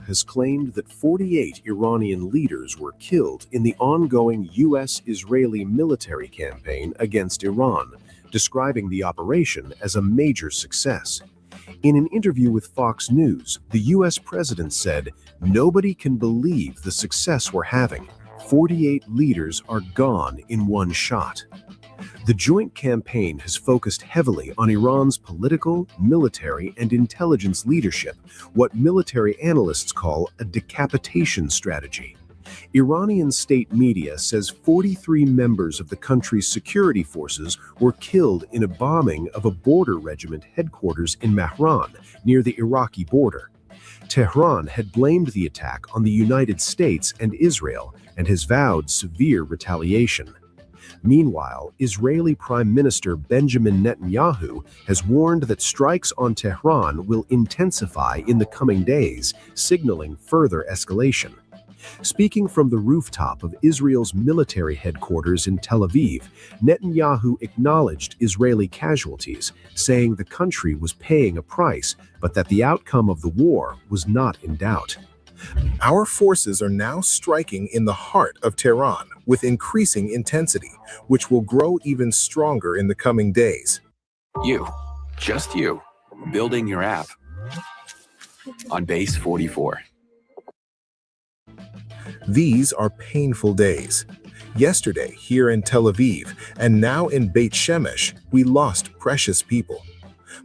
has claimed that 48 Iranian leaders were killed in the ongoing U.S.-Israeli military campaign against Iran, describing the operation as a major success. In an interview with Fox News, the U.S. president said, "Nobody can believe the success we're having. 48 leaders are gone in one shot." The joint campaign has focused heavily on Iran's political, military, and intelligence leadership, what military analysts call a decapitation strategy. Iranian state media says 43 members of the country's security forces were killed in a bombing of a border regiment headquarters in Mahran, near the Iraqi border. Tehran had blamed the attack on the United States and Israel and has vowed severe retaliation. Meanwhile, Israeli Prime Minister Benjamin Netanyahu has warned that strikes on Tehran will intensify in the coming days, signaling further escalation. Speaking from the rooftop of Israel's military headquarters in Tel Aviv, Netanyahu acknowledged Israeli casualties, saying the country was paying a price, but that the outcome of the war was not in doubt. Our forces are now striking in the heart of Tehran with increasing intensity, which will grow even stronger in the coming days. You, just you, building your app on Base 44. These are painful days. Yesterday, here in Tel Aviv, and now in Beit Shemesh, we lost precious people.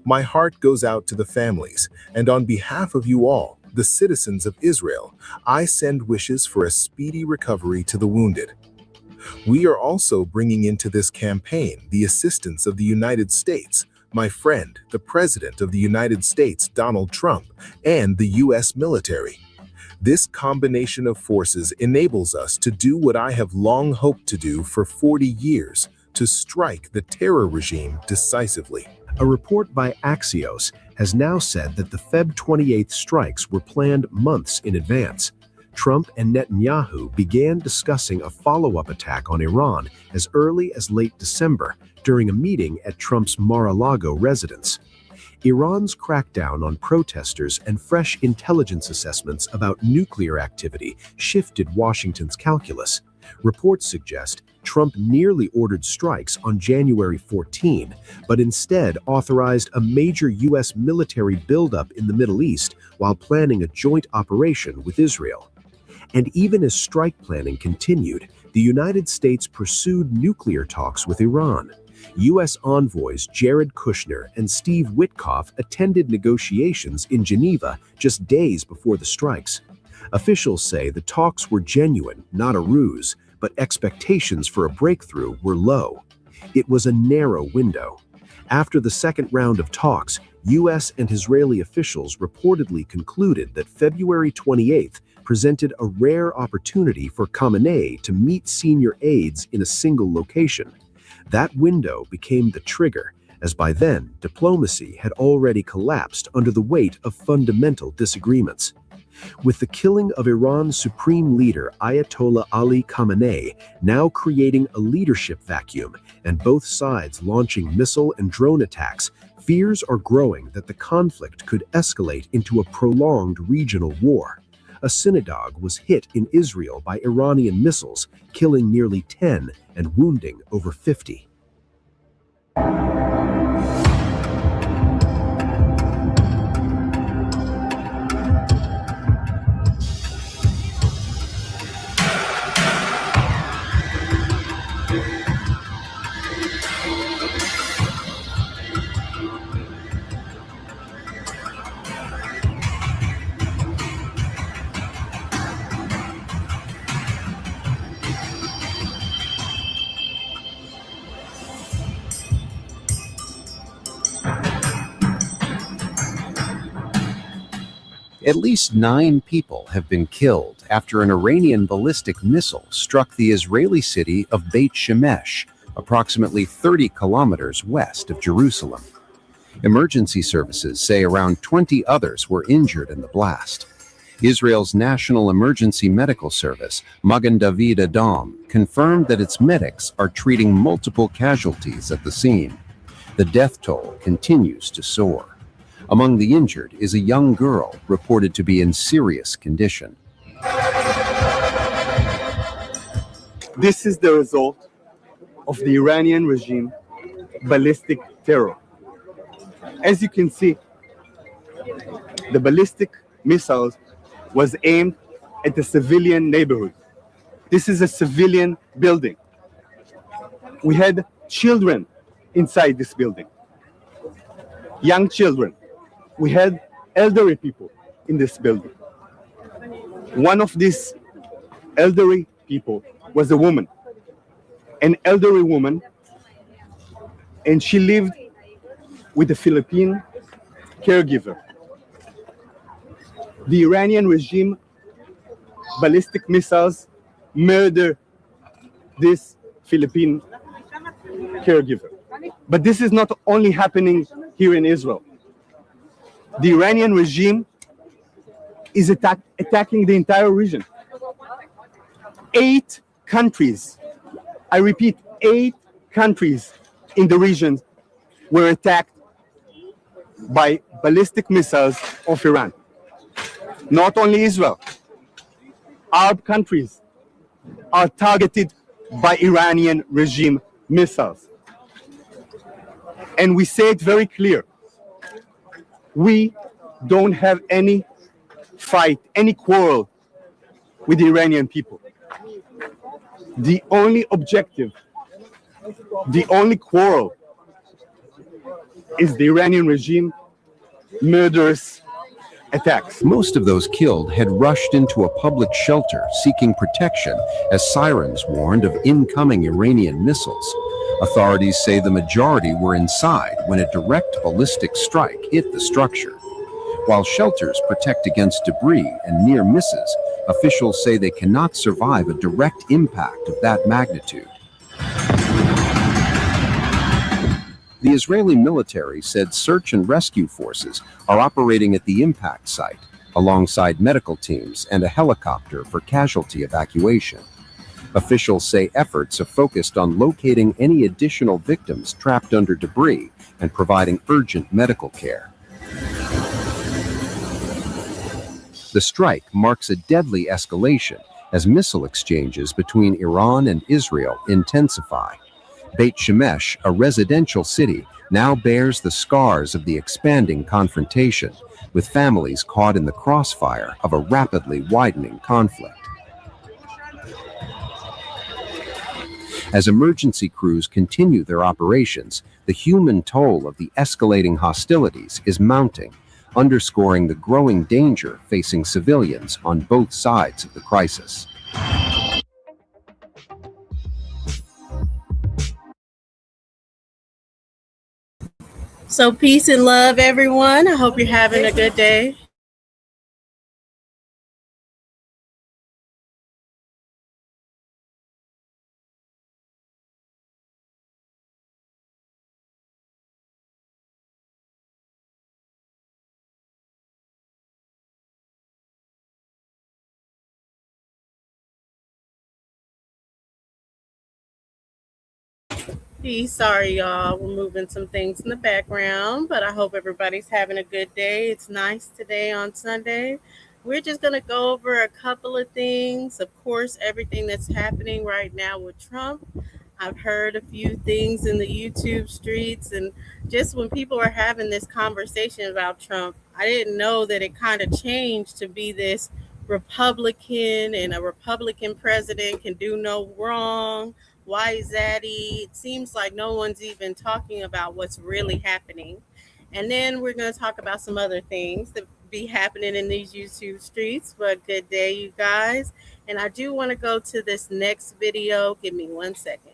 My heart goes out to the families, and on behalf of you all, the citizens of Israel, I send wishes for a speedy recovery to the wounded. We are also bringing into this campaign the assistance of the United States, my friend, the President of the United States, Donald Trump, and the U.S. military. This combination of forces enables us to do what I have long hoped to do for 40 years, to strike the terror regime decisively. A report by Axios has now said that the Feb 28th strikes were planned months in advance. Trump and Netanyahu began discussing a follow-up attack on Iran as early as late December during a meeting at Trump's Mar-a-Lago residence. Iran's crackdown on protesters and fresh intelligence assessments about nuclear activity shifted Washington's calculus. Reports suggest Trump nearly ordered strikes on January 14, but instead authorized a major U.S. military buildup in the Middle East while planning a joint operation with Israel. And even as strike planning continued, the United States pursued nuclear talks with Iran. U.S. envoys Jared Kushner and Steve Witkoff attended negotiations in Geneva just days before the strikes. Officials say the talks were genuine, not a ruse, but expectations for a breakthrough were low. It was a narrow window. After the second round of talks, U.S. and Israeli officials reportedly concluded that February 28th presented a rare opportunity for Khamenei to meet senior aides in a single location. That window became the trigger, as by then, diplomacy had already collapsed under the weight of fundamental disagreements. With the killing of Iran's supreme leader Ayatollah Ali Khamenei now creating a leadership vacuum and both sides launching missile and drone attacks, fears are growing that the conflict could escalate into a prolonged regional war. A synagogue was hit in Israel by Iranian missiles, killing nearly 10 and wounding over 50. At least 9 people have been killed after an Iranian ballistic missile struck the Israeli city of Beit Shemesh, approximately 30 kilometers west of Jerusalem. Emergency services say around 20 others were injured in the blast. Israel's National Emergency Medical Service, Magen David Adom, confirmed that its medics are treating multiple casualties at the scene. The death toll continues to soar. Among the injured is a young girl reported to be in serious condition. This is the result of the Iranian regime ballistic terror. As you can see, the ballistic missiles was aimed at a civilian neighborhood. This is a civilian building. We had children inside this building, young children. We had elderly people in this building. One of these elderly people was a woman, an elderly woman, and she lived with a Philippine caregiver. The Iranian regime ballistic missiles murder this Philippine caregiver. But this is not only happening here in Israel. The Iranian regime is attacking the entire region. 8 countries, I repeat, 8 countries in the region were attacked by ballistic missiles of Iran. Not only Israel, Arab countries are targeted by Iranian regime missiles. And we say it very clear. We don't have any fight, any quarrel with the Iranian people. The only objective, the only quarrel is the Iranian regime murderous attacks. Most of those killed had rushed into a public shelter seeking protection as sirens warned of incoming Iranian missiles. Authorities say the majority were inside when a direct ballistic strike hit the structure. While shelters protect against debris and near misses, officials say they cannot survive a direct impact of that magnitude. The Israeli military said search and rescue forces are operating at the impact site, alongside medical teams and a helicopter for casualty evacuation. Officials say efforts have focused on locating any additional victims trapped under debris and providing urgent medical care. The strike marks a deadly escalation as missile exchanges between Iran and Israel intensify. Beit Shemesh, a residential city, now bears the scars of the expanding confrontation, with families caught in the crossfire of a rapidly widening conflict. As emergency crews continue their operations, the human toll of the escalating hostilities is mounting, underscoring the growing danger facing civilians on both sides of the crisis. So peace and love, everyone. I hope you're having a good day. Peace. Sorry, y'all. We're moving some things in the background, but I hope everybody's having a good day. It's nice today on Sunday. We're just going to go over a couple of things. Of course, everything that's happening right now with Trump. I've heard a few things in the YouTube streets, and just when people are having this conversation about Trump, I didn't know that it kind of changed to be this Republican, and a Republican president can do no wrong. Why is that? It seems like no one's even talking about what's really happening. And then we're going to talk about some other things that be happening in these YouTube streets. But good day, you guys. And I do want to go to this next video. Give me 1 second.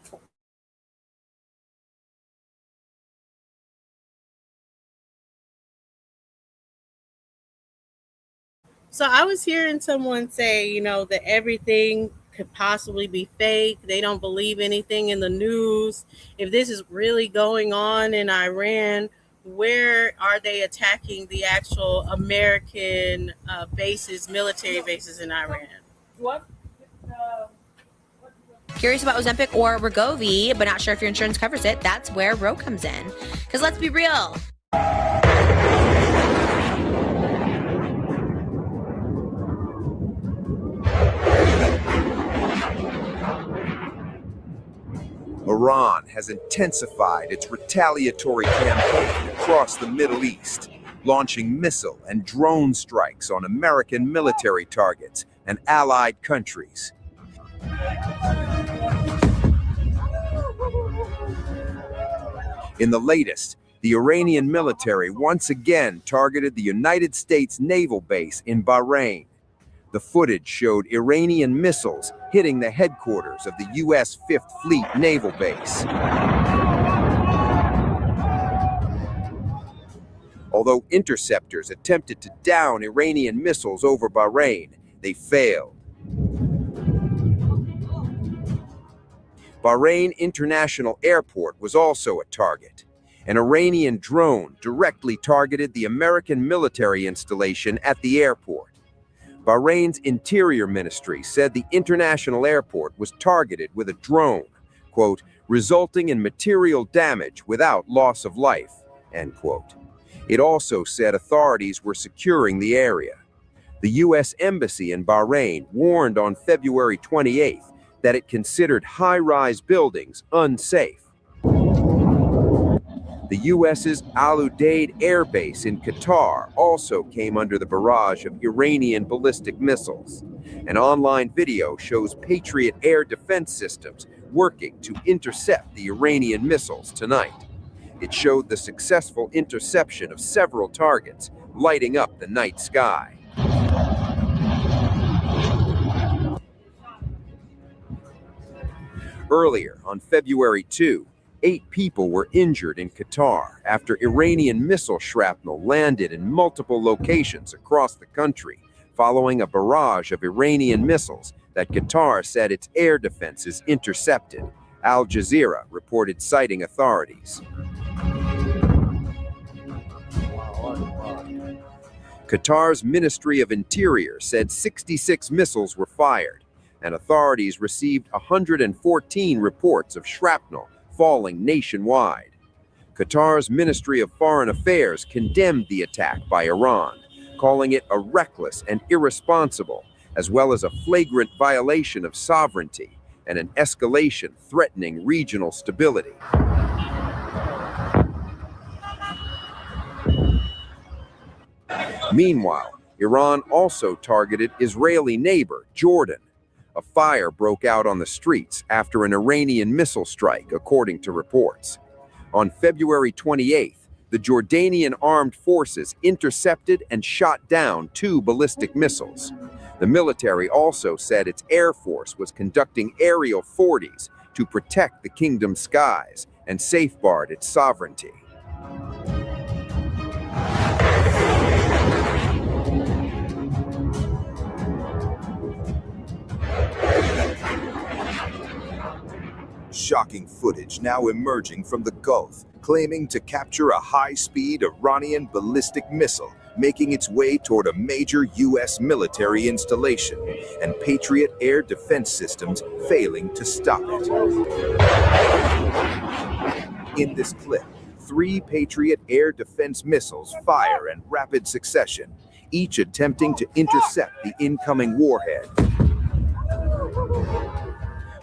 So I was hearing someone say, that everything could possibly be fake. They don't believe anything in the news. If this is really going on in Iran, where are they attacking the actual American bases, military bases in Iran? Curious about Ozempic or Wegovy, but not sure if your insurance covers it? That's where Bro comes in. Because let's be real. Iran has intensified its retaliatory campaign across the Middle East, launching missile and drone strikes on American military targets and allied countries. In the latest, the Iranian military once again targeted the United States naval base in Bahrain. The footage showed Iranian missiles hitting the headquarters of the U.S. Fifth Fleet Naval Base. Although interceptors attempted to down Iranian missiles over Bahrain, they failed. Bahrain International Airport was also a target. An Iranian drone directly targeted the American military installation at the airport. Bahrain's Interior Ministry said the international airport was targeted with a drone, quote, resulting in material damage without loss of life, end quote. It also said authorities were securing the area. The U.S. Embassy in Bahrain warned on February 28th that it considered high-rise buildings unsafe. The U.S.'s Al Udeid Air Base in Qatar also came under the barrage of Iranian ballistic missiles. An online video shows Patriot air defense systems working to intercept the Iranian missiles tonight. It showed the successful interception of several targets, lighting up the night sky. Earlier, on February 2, 8 people were injured in Qatar after Iranian missile shrapnel landed in multiple locations across the country, following a barrage of Iranian missiles that Qatar said its air defenses intercepted. Al Jazeera reported citing authorities. Qatar's Ministry of Interior said 66 missiles were fired, and authorities received 114 reports of shrapnel falling nationwide. Qatar's Ministry of Foreign Affairs condemned the attack by Iran, calling it a reckless and irresponsible, as well as a flagrant violation of sovereignty and an escalation threatening regional stability. Meanwhile, Iran also targeted Israeli neighbor Jordan. A fire broke out on the streets after an Iranian missile strike, according to reports. On February 28th, the Jordanian armed forces intercepted and shot down 2 ballistic missiles. The military also said its air force was conducting aerial sorties to protect the kingdom's skies and safeguard its sovereignty. Shocking footage now emerging from the Gulf, claiming to capture a high-speed Iranian ballistic missile making its way toward a major U.S. military installation, and Patriot air defense systems failing to stop it. In this clip, 3 Patriot air defense missiles fire in rapid succession, each attempting to intercept the incoming warhead.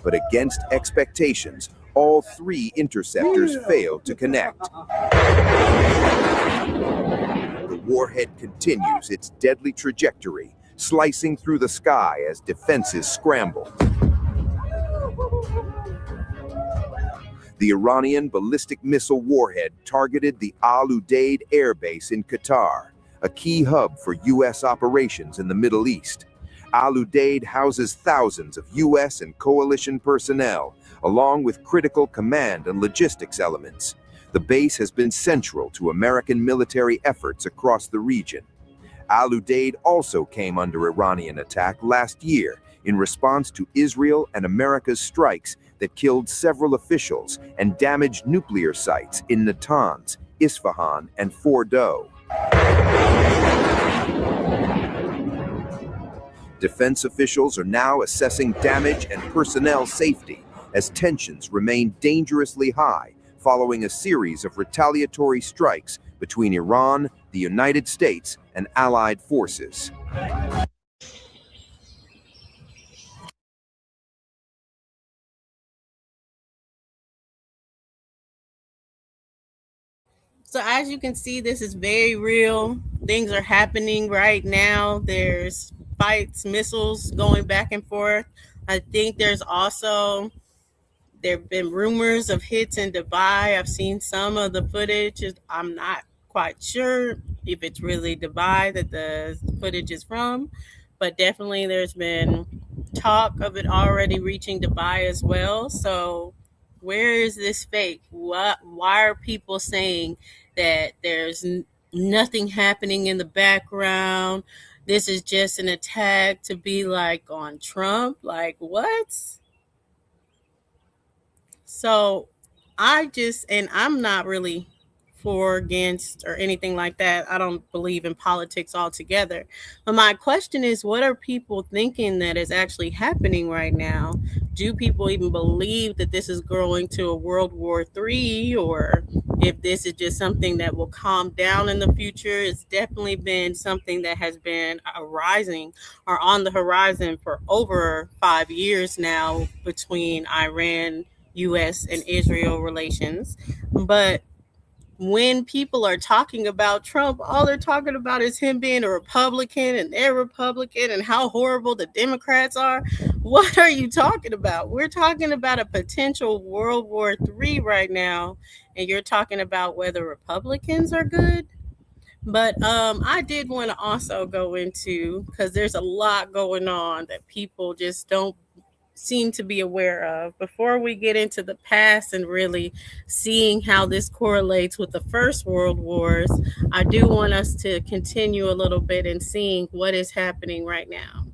But against expectations, all 3 interceptors failed to connect. The warhead continues its deadly trajectory, slicing through the sky as defenses scramble. The Iranian ballistic missile warhead targeted the Al Udeid Air Base in Qatar, a key hub for U.S. operations in the Middle East. Al Udeid houses thousands of U.S. and coalition personnel, along with critical command and logistics elements. The base has been central to American military efforts across the region. Al Udeid also came under Iranian attack last year in response to Israel and America's strikes that killed several officials and damaged nuclear sites in Natanz, Isfahan, and Fordow. Defense officials are now assessing damage and personnel safety as tensions remain dangerously high following a series of retaliatory strikes between Iran, the United States, and allied forces. So as you can see, this is very real. Things are happening right now. There's fights, missiles going back and forth. I think there have been rumors of hits in Dubai. I've seen some of the footage. I'm not quite sure if it's really Dubai that the footage is from, but definitely there's been talk of it already reaching Dubai as well. So where is this fake? Why are people saying that there's nothing happening in the background? This is just an attack to be like on Trump. Like what? So and I'm not really for, against, or anything like that. I don't believe in politics altogether. But my question is, what are people thinking that is actually happening right now? Do people even believe that this is growing to a World War III, or if this is just something that will calm down in the future? It's definitely been something that has been rising or on the horizon for over 5 years now between Iran, US, and Israel relations. But when people are talking about Trump, all they're talking about is him being a Republican and they're Republican and how horrible the Democrats are. What are you talking about? We're talking about a potential World War III right now, and you're talking about whether Republicans are good. But I did want to also go into, because there's a lot going on that people just don't seem to be aware of. Before we get into the past and really seeing how this correlates with the First World Wars, I do want us to continue a little bit and seeing what is happening right now.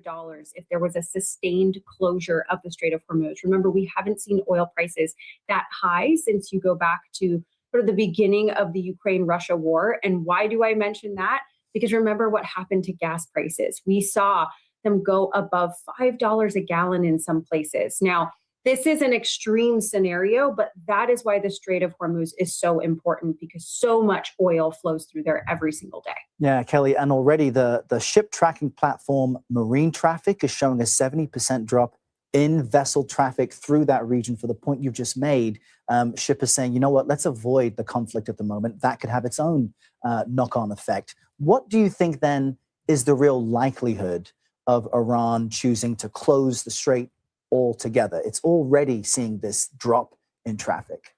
Dollars if there was a sustained closure of the Strait of Hormuz. Remember, we haven't seen oil prices that high since you go back to sort of the beginning of the Ukraine-Russia war. And why do I mention that? Because remember what happened to gas prices. We saw them go above $5 a gallon in some places. Now, this is an extreme scenario, but that is why the Strait of Hormuz is so important, because so much oil flows through there every single day. Yeah, Kelly, and already the ship tracking platform Marine Traffic is showing a 70% drop in vessel traffic through that region. For the point you've just made, shippers saying, you know what, let's avoid the conflict at the moment. That could have its own knock-on effect. What do you think then is the real likelihood of Iran choosing to close the strait altogether? It's already seeing this drop in traffic.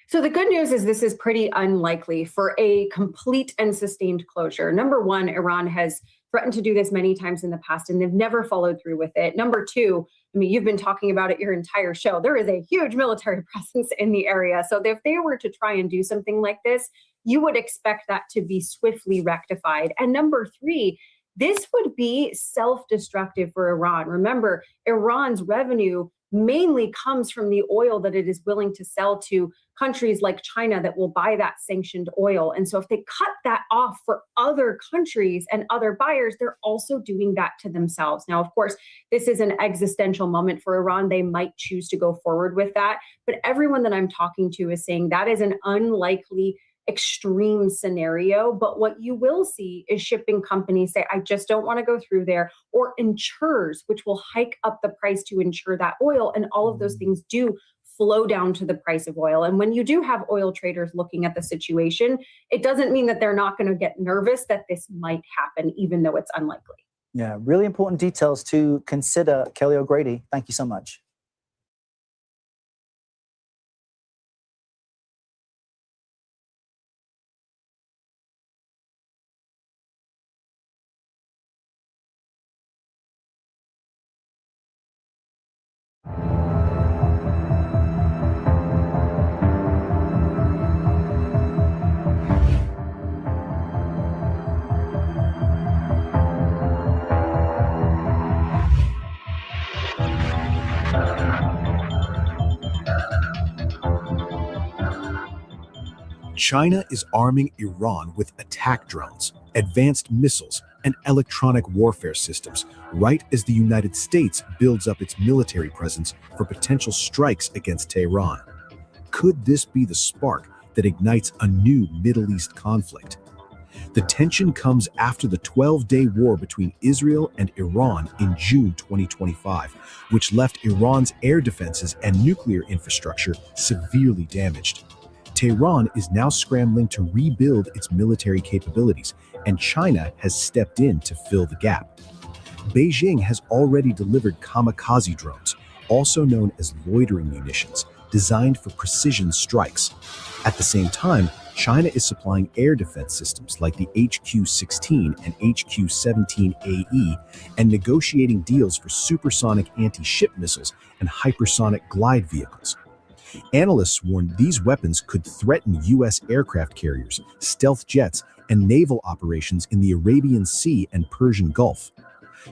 So the good news is this is pretty unlikely for a complete and sustained closure. Number one, Iran has threatened to do this many times in the past, and they've never followed through with it. Number two, I mean, you've been talking about it your entire show. There is a huge military presence in the area. So if they were to try and do something like this, you would expect that to be swiftly rectified. And number three, this would be self-destructive for Iran. Remember, Iran's revenue mainly comes from the oil that it is willing to sell to countries like China that will buy that sanctioned oil. And so if they cut that off for other countries and other buyers, they're also doing that to themselves. Now, of course, this is an existential moment for Iran. They might choose to go forward with that. But everyone that I'm talking to is saying that is an unlikely extreme scenario. But what you will see is shipping companies say, I just don't want to go through there, or insurers, which will hike up the price to insure that oil. And all of those things do flow down to the price of oil. And when you do have oil traders looking at the situation, it doesn't mean that they're not going to get nervous that this might happen, even though it's unlikely. Yeah, really important details to consider. Kelly O'Grady, thank you so much. China is arming Iran with attack drones, advanced missiles, and electronic warfare systems, right as the United States builds up its military presence for potential strikes against Tehran. Could this be the spark that ignites a new Middle East conflict? The tension comes after the 12-day war between Israel and Iran in June 2025, which left Iran's air defenses and nuclear infrastructure severely damaged. Tehran is now scrambling to rebuild its military capabilities, and China has stepped in to fill the gap. Beijing has already delivered kamikaze drones, also known as loitering munitions, designed for precision strikes. At the same time, China is supplying air defense systems like the HQ-16 and HQ-17AE and negotiating deals for supersonic anti-ship missiles and hypersonic glide vehicles. Analysts warn these weapons could threaten U.S. aircraft carriers, stealth jets, and naval operations in the Arabian Sea and Persian Gulf.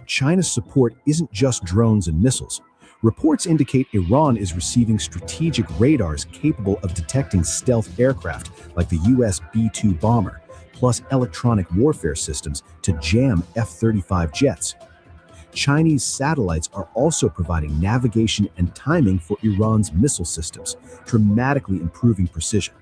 China's support isn't just drones and missiles. Reports indicate Iran is receiving strategic radars capable of detecting stealth aircraft like the U.S. B-2 bomber, plus electronic warfare systems to jam F-35 jets. Chinese satellites are also providing navigation and timing for Iran's missile systems, dramatically improving precision.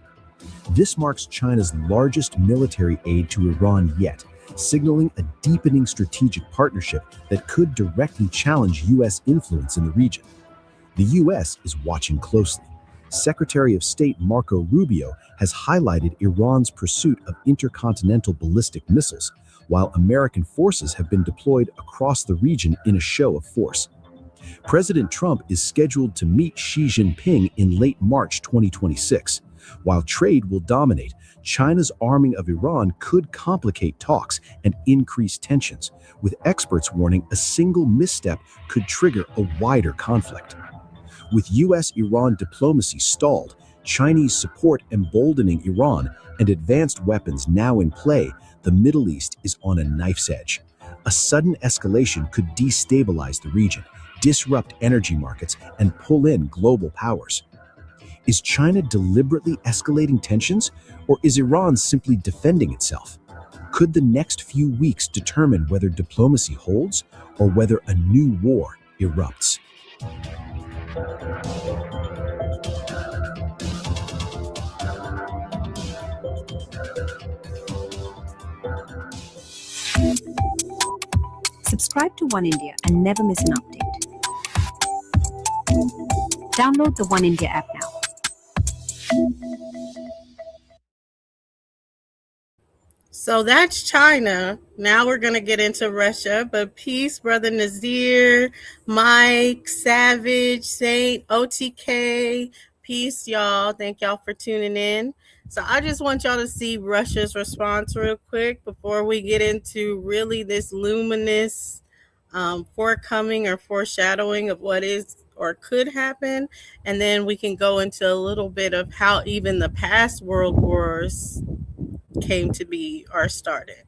This marks China's largest military aid to Iran yet, signaling a deepening strategic partnership that could directly challenge U.S. influence in the region. The U.S. is watching closely. Secretary of State Marco Rubio has highlighted Iran's pursuit of intercontinental ballistic missiles, while American forces have been deployed across the region in a show of force. President Trump is scheduled to meet Xi Jinping in late March 2026. While trade will dominate, China's arming of Iran could complicate talks and increase tensions, with experts warning a single misstep could trigger a wider conflict. With U.S.-Iran diplomacy stalled, Chinese support emboldening Iran, and advanced weapons now in play, the Middle East is on a knife's edge. A sudden escalation could destabilize the region, disrupt energy markets, and pull in global powers. Is China deliberately escalating tensions, or is Iran simply defending itself? Could the next few weeks determine whether diplomacy holds or whether a new war erupts? Subscribe to One India and never miss an update. Download the One India app now. So that's China. Now we're going to get into Russia. But peace, Brother Nazir, Mike, Savage, Saint, OTK. Peace, y'all. Thank y'all for tuning in. So I just want y'all to see Russia's response real quick before we get into really this luminous forecoming or foreshadowing of what is or could happen. And then we can go into a little bit of how even the past world wars came to be or started.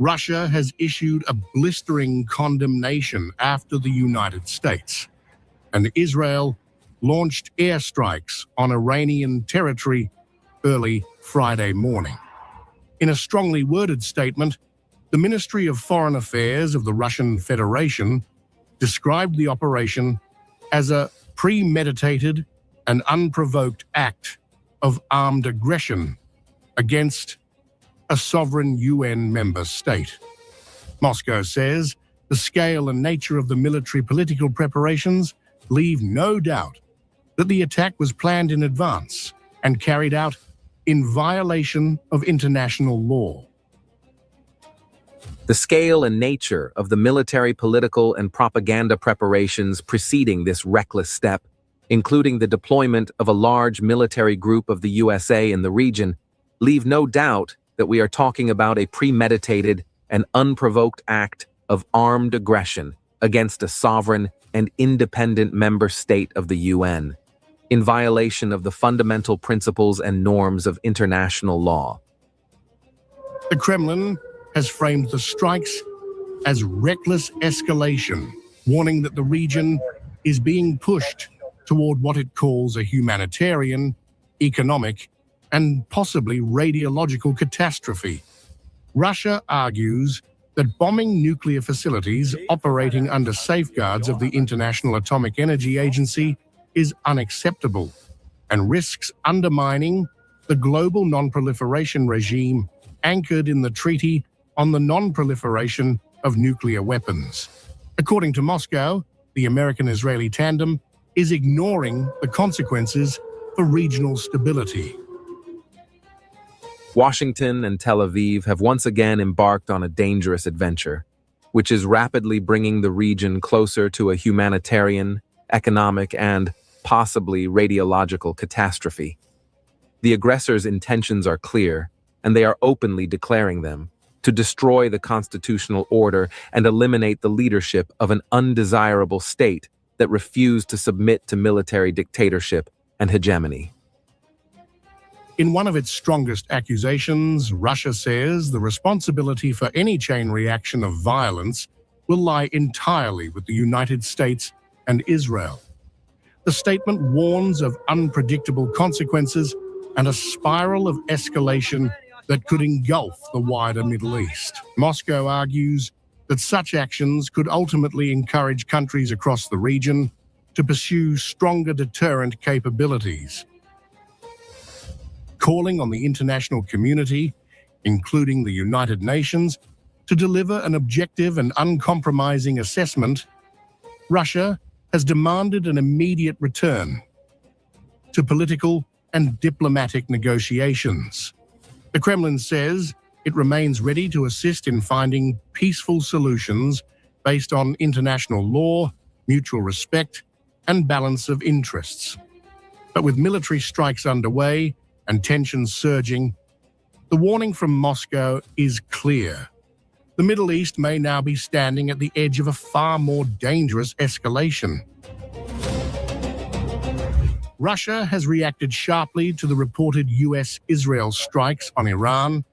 Russia has issued a blistering condemnation after the United States, and Israel launched airstrikes on Iranian territory early Friday morning. In a strongly worded statement, the Ministry of Foreign Affairs of the Russian Federation described the operation as a premeditated and unprovoked act of armed aggression against a sovereign UN member state. Moscow says the scale and nature of the military political preparations leave no doubt that the attack was planned in advance and carried out in violation of international law. The scale and nature of the military, political, and propaganda preparations preceding this reckless step, including the deployment of a large military group of the USA in the region, leave no doubt that we are talking about a premeditated and unprovoked act of armed aggression against a sovereign and independent member state of the UN, in violation of the fundamental principles and norms of international law. The Kremlin has framed the strikes as reckless escalation, warning that the region is being pushed toward what it calls a humanitarian, economic, and possibly radiological catastrophe. Russia argues that bombing nuclear facilities operating under safeguards of the International Atomic Energy Agency is unacceptable and risks undermining the global non-proliferation regime anchored in the Treaty on the Non-Proliferation of Nuclear Weapons. According to Moscow, the American-Israeli tandem is ignoring the consequences for regional stability. Washington and Tel Aviv have once again embarked on a dangerous adventure, which is rapidly bringing the region closer to a humanitarian, economic, and possibly radiological catastrophe. The aggressors' intentions are clear, and they are openly declaring them: to destroy the constitutional order and eliminate the leadership of an undesirable state that refused to submit to military dictatorship and hegemony. In one of its strongest accusations, Russia says the responsibility for any chain reaction of violence will lie entirely with the United States and Israel. The statement warns of unpredictable consequences and a spiral of escalation that could engulf the wider Middle East. Moscow argues that such actions could ultimately encourage countries across the region to pursue stronger deterrent capabilities, calling on the international community, including the United Nations, to deliver an objective and uncompromising assessment. Russia has demanded an immediate return to political and diplomatic negotiations. The Kremlin says it remains ready to assist in finding peaceful solutions based on international law, mutual respect, and balance of interests. But with military strikes underway and tensions surging, the warning from Moscow is clear. The Middle East may now be standing at the edge of a far more dangerous escalation. Russia has reacted sharply to the reported US-Israel strikes on Iran.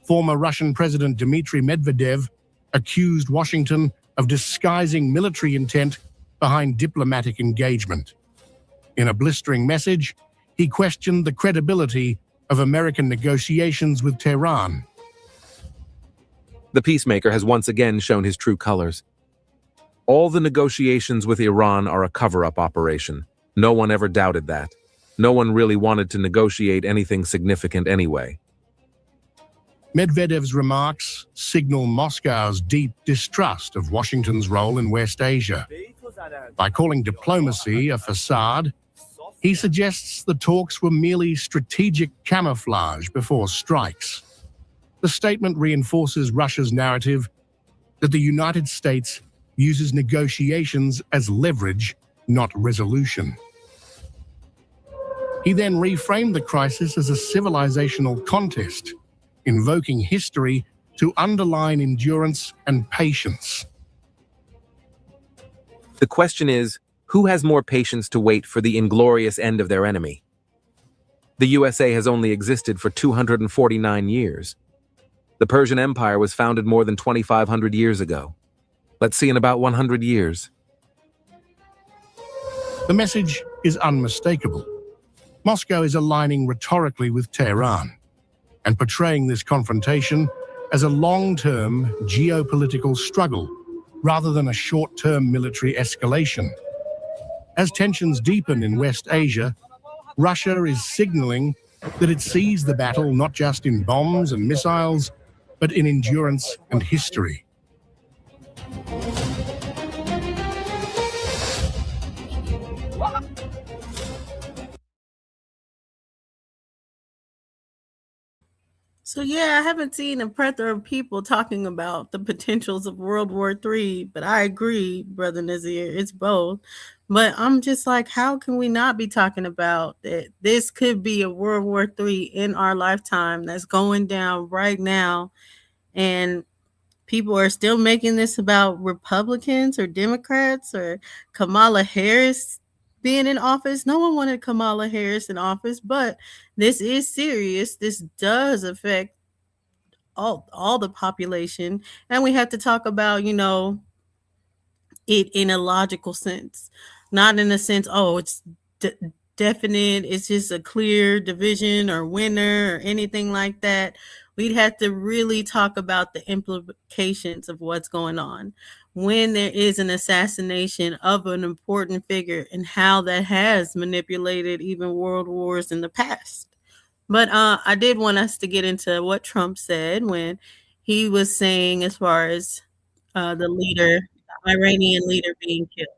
Former Russian President Dmitry Medvedev accused Washington of disguising military intent behind diplomatic engagement. In a blistering message, he questioned the credibility of American negotiations with Tehran. The peacemaker has once again shown his true colors. All the negotiations with Iran are a cover-up operation. No one ever doubted that. No one really wanted to negotiate anything significant anyway. Medvedev's remarks signal Moscow's deep distrust of Washington's role in West Asia. By calling diplomacy a facade, he suggests the talks were merely strategic camouflage before strikes. The statement reinforces Russia's narrative that the United States uses negotiations as leverage, not resolution. He then reframed the crisis as a civilizational contest, invoking history to underline endurance and patience. The question is, who has more patience to wait for the inglorious end of their enemy? The USA has only existed for 249 years. The Persian Empire was founded more than 2,500 years ago. Let's see in about 100 years. The message is unmistakable. Moscow is aligning rhetorically with Tehran and portraying this confrontation as a long-term geopolitical struggle rather than a short-term military escalation. As tensions deepen in West Asia, Russia is signaling that it sees the battle not just in bombs and missiles, but in endurance and history. So yeah, I haven't seen a plethora of people talking about the potentials of World War III, but I agree, Brother Nazir, it's both. But I'm just like, how can we not be talking about that? This could be a World War III in our lifetime that's going down right now, and people are still making this about Republicans or Democrats or Kamala Harris being in office. No one wanted Kamala Harris in office, but this is serious. This does affect all the population, and we have to talk about, it in a logical sense, not in a sense, oh, it's definite, it's just a clear division or winner or anything like that. We'd have to really talk about the implications of what's going on when there is an assassination of an important figure and how that has manipulated even world wars in the past. But I did want us to get into what Trump said when he was saying, as far as the leader, the Iranian leader being killed.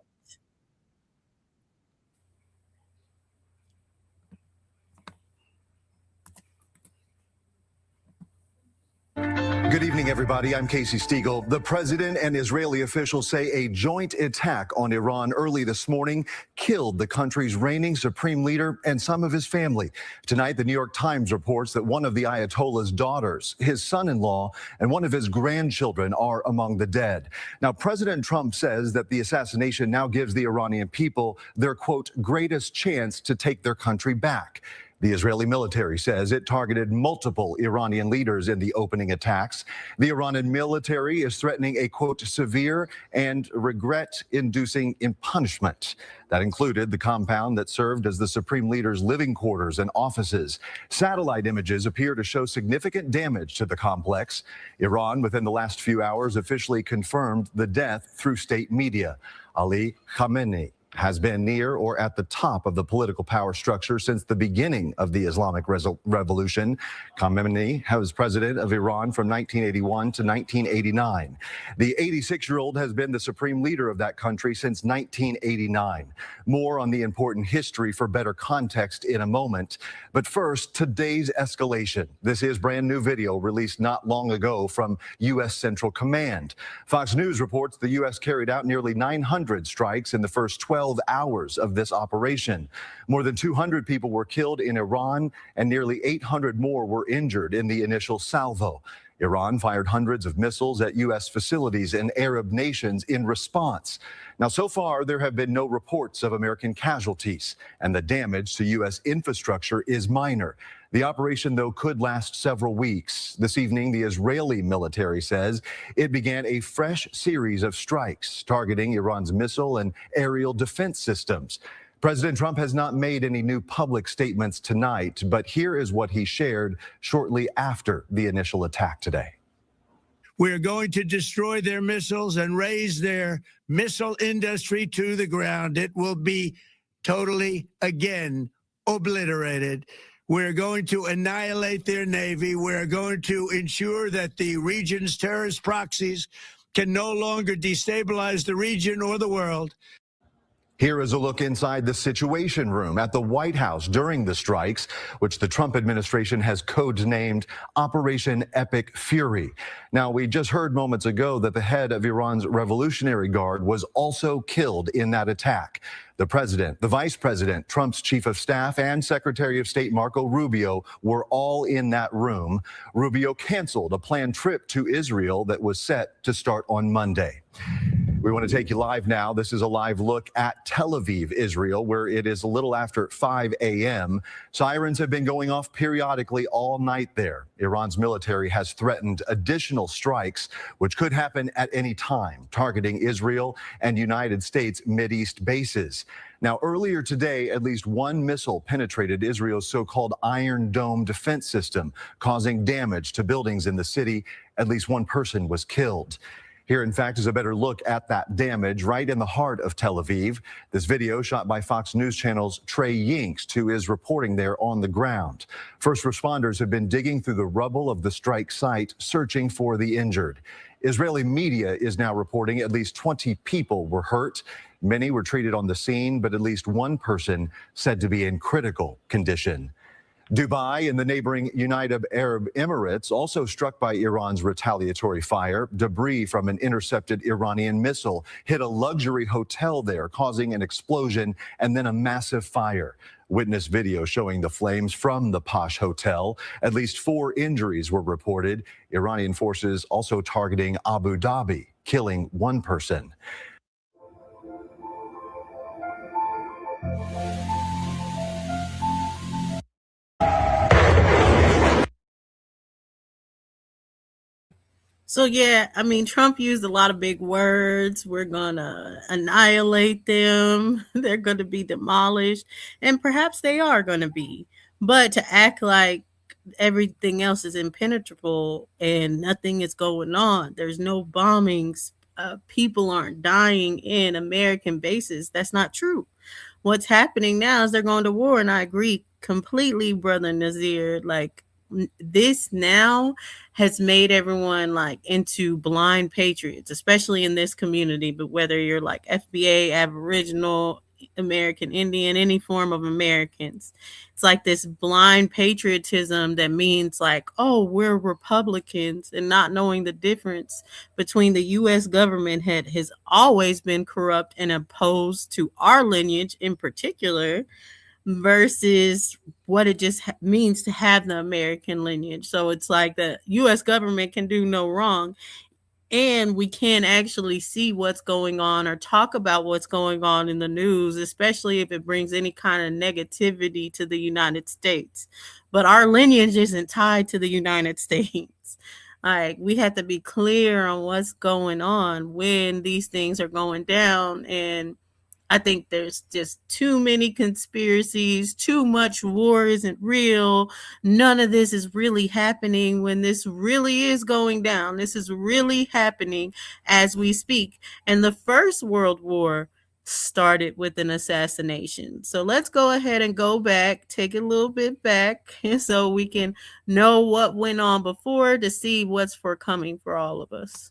Good evening, everybody. I'm Casey Stiegel. The president and Israeli officials say a joint attack on Iran early this morning killed the country's reigning supreme leader and some of his family. Tonight, the New York Times reports that one of the Ayatollah's daughters, his son-in-law, and one of his grandchildren are among the dead. Now, President Trump says that the assassination now gives the Iranian people their, quote, greatest chance to take their country back. The Israeli military says it targeted multiple Iranian leaders in the opening attacks. The Iranian military is threatening a, quote, severe and regret-inducing punishment. That included the compound that served as the supreme leader's living quarters and offices. Satellite images appear to show significant damage to the complex. Iran, within the last few hours, officially confirmed the death through state media. Ali Khamenei has been near or at the top of the political power structure since the beginning of the Islamic Revolution. Khamenei was president of Iran from 1981 to 1989. The 86-year-old has been the supreme leader of that country since 1989. More on the important history for better context in a moment. But first, today's escalation. This is brand new video released not long ago from U.S. Central Command. Fox News reports the U.S. carried out nearly 900 strikes in the first 12 hours of this operation. More than 200 people were killed in Iran and nearly 800 more were injured in the initial salvo. Iran fired hundreds of missiles at U.S. facilities in Arab nations in response. Now, so far, there have been no reports of American casualties, and the damage to U.S. infrastructure is minor. The operation, though, could last several weeks. This evening, the Israeli military says it began a fresh series of strikes targeting Iran's missile and aerial defense systems. President Trump has not made any new public statements tonight, but here is what he shared shortly after the initial attack today. We're going to destroy their missiles and raise their missile industry to the ground. It will be totally, again, obliterated. We're going to annihilate their Navy. We're going to ensure that the region's terrorist proxies can no longer destabilize the region or the world. Here is a look inside the Situation Room at the White House during the strikes, which the Trump administration has codenamed Operation Epic Fury. Now, we just heard moments ago that the head of Iran's Revolutionary Guard was also killed in that attack. The president, the vice president, Trump's chief of staff, and Secretary of State Marco Rubio were all in that room. Rubio canceled a planned trip to Israel that was set to start on Monday. We want to take you live now. This is a live look at Tel Aviv, Israel, where it is a little after 5 a.m. Sirens have been going off periodically all night there. Iran's military has threatened additional strikes, which could happen at any time, targeting Israel and United States Mideast bases. Now, earlier today, at least one missile penetrated Israel's so-called Iron Dome defense system, causing damage to buildings in the city. At least one person was killed. Here, in fact, is a better look at that damage right in the heart of Tel Aviv. This video shot by Fox News Channel's Trey Yingst, who is reporting there on the ground. First responders have been digging through the rubble of the strike site, searching for the injured. Israeli media is now reporting at least 20 people were hurt. Many were treated on the scene, but at least one person said to be in critical condition. Dubai and the neighboring United Arab Emirates also struck by Iran's retaliatory fire. Debris from an intercepted Iranian missile hit a luxury hotel there, causing an explosion and then a massive fire. Witness video showing the flames from the posh hotel. At least 4 injuries were reported. Iranian forces also targeting Abu Dhabi, killing 1 person. So yeah, I mean, Trump used a lot of big words. We're gonna annihilate them. They're gonna be demolished, and perhaps they are gonna be. But to act like everything else is impenetrable and nothing is going on, there's no bombings, people aren't dying in American bases. That's not true. What's happening now is they're going to war, and I agree completely, brother Nazir. Like, this now has made everyone like into blind patriots, especially in this community. But whether you're like FBA, Aboriginal, American Indian, any form of Americans, it's like this blind patriotism that means like, oh, we're Republicans, and not knowing the difference between the U.S. government has always been corrupt and opposed to our lineage in particular, versus what it just means to have the American lineage. So it's like the U.S. government can do no wrong, and we can actually see what's going on or talk about what's going on in the news, especially if it brings any kind of negativity to the United States. But our lineage isn't tied to the United States. Like, we have to be clear on what's going on when these things are going down. And I think there's just too many conspiracies, too much war isn't real. None of this is really happening when this really is going down. This is really happening as we speak. And the First World War started with an assassination. So let's go ahead and go back, take a little bit back, so we can know what went on before to see what's forthcoming for all of us.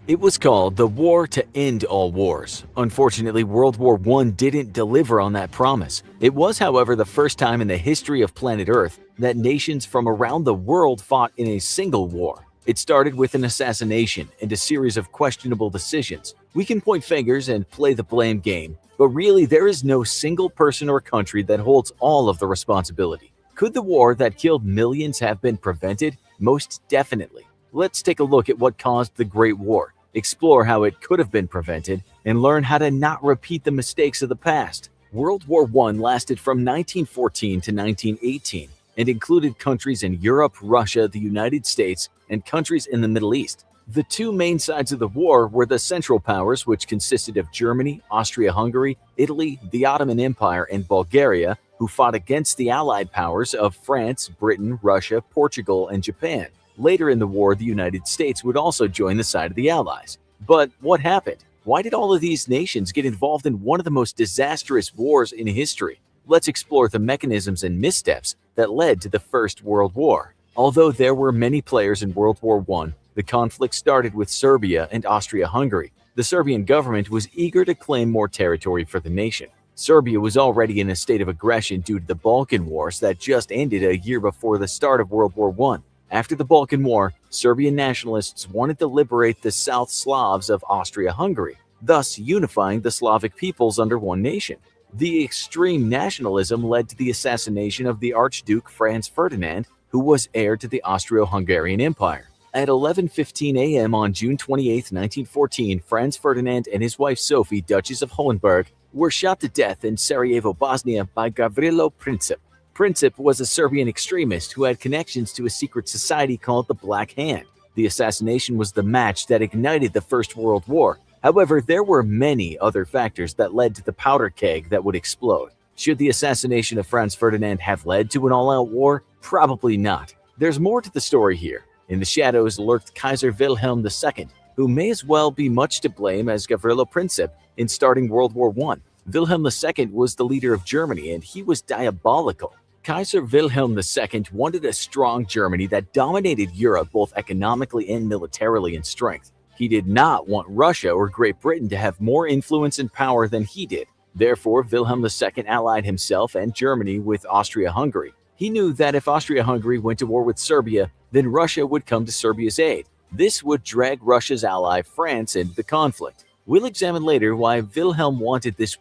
It was called the War to End All Wars. Unfortunately, World War I didn't deliver on that promise. It was, however, the first time in the history of planet Earth that nations from around the world fought in a single war. It started with an assassination and a series of questionable decisions. We can point fingers and play the blame game, but really there is no single person or country that holds all of the responsibility. Could the war that killed millions have been prevented? Most definitely. Let's take a look at what caused the Great War, explore how it could have been prevented, and learn how to not repeat the mistakes of the past. World War I lasted from 1914 to 1918 and included countries in Europe, Russia, the United States, and countries in the Middle East. The 2 main sides of the war were the Central Powers, which consisted of Germany, Austria-Hungary, Italy, the Ottoman Empire, and Bulgaria, who fought against the Allied powers of France, Britain, Russia, Portugal, and Japan. Later in the war, the United States would also join the side of the Allies. But what happened? Why did all of these nations get involved in one of the most disastrous wars in history? Let's explore the mechanisms and missteps that led to the First World War. Although there were many players in World War I, the conflict started with Serbia and Austria-Hungary. The Serbian government was eager to claim more territory for the nation. Serbia was already in a state of aggression due to the Balkan Wars that just ended a year before the start of World War I. After the Balkan War, Serbian nationalists wanted to liberate the South Slavs of Austria-Hungary, thus unifying the Slavic peoples under one nation. The extreme nationalism led to the assassination of the Archduke Franz Ferdinand, who was heir to the Austro-Hungarian Empire. At 11:15 a.m. on June 28, 1914, Franz Ferdinand and his wife Sophie, Duchess of Hohenberg, were shot to death in Sarajevo, Bosnia by Gavrilo Princip. Princip was a Serbian extremist who had connections to a secret society called the Black Hand. The assassination was the match that ignited the First World War. However, there were many other factors that led to the powder keg that would explode. Should the assassination of Franz Ferdinand have led to an all-out war? Probably not. There's more to the story here. In the shadows lurked Kaiser Wilhelm II, who may as well be much to blame as Gavrilo Princip in starting World War I. Wilhelm II was the leader of Germany, and he was diabolical. Kaiser Wilhelm II wanted a strong Germany that dominated Europe both economically and militarily in strength. He did not want Russia or Great Britain to have more influence and power than he did. Therefore, Wilhelm II allied himself and Germany with Austria-Hungary. He knew that if Austria-Hungary went to war with Serbia, then Russia would come to Serbia's aid. This would drag Russia's ally France into the conflict. We'll examine later why Wilhelm wanted this.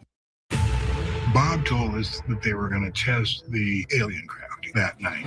Bob told us that they were going to test the alien craft that night.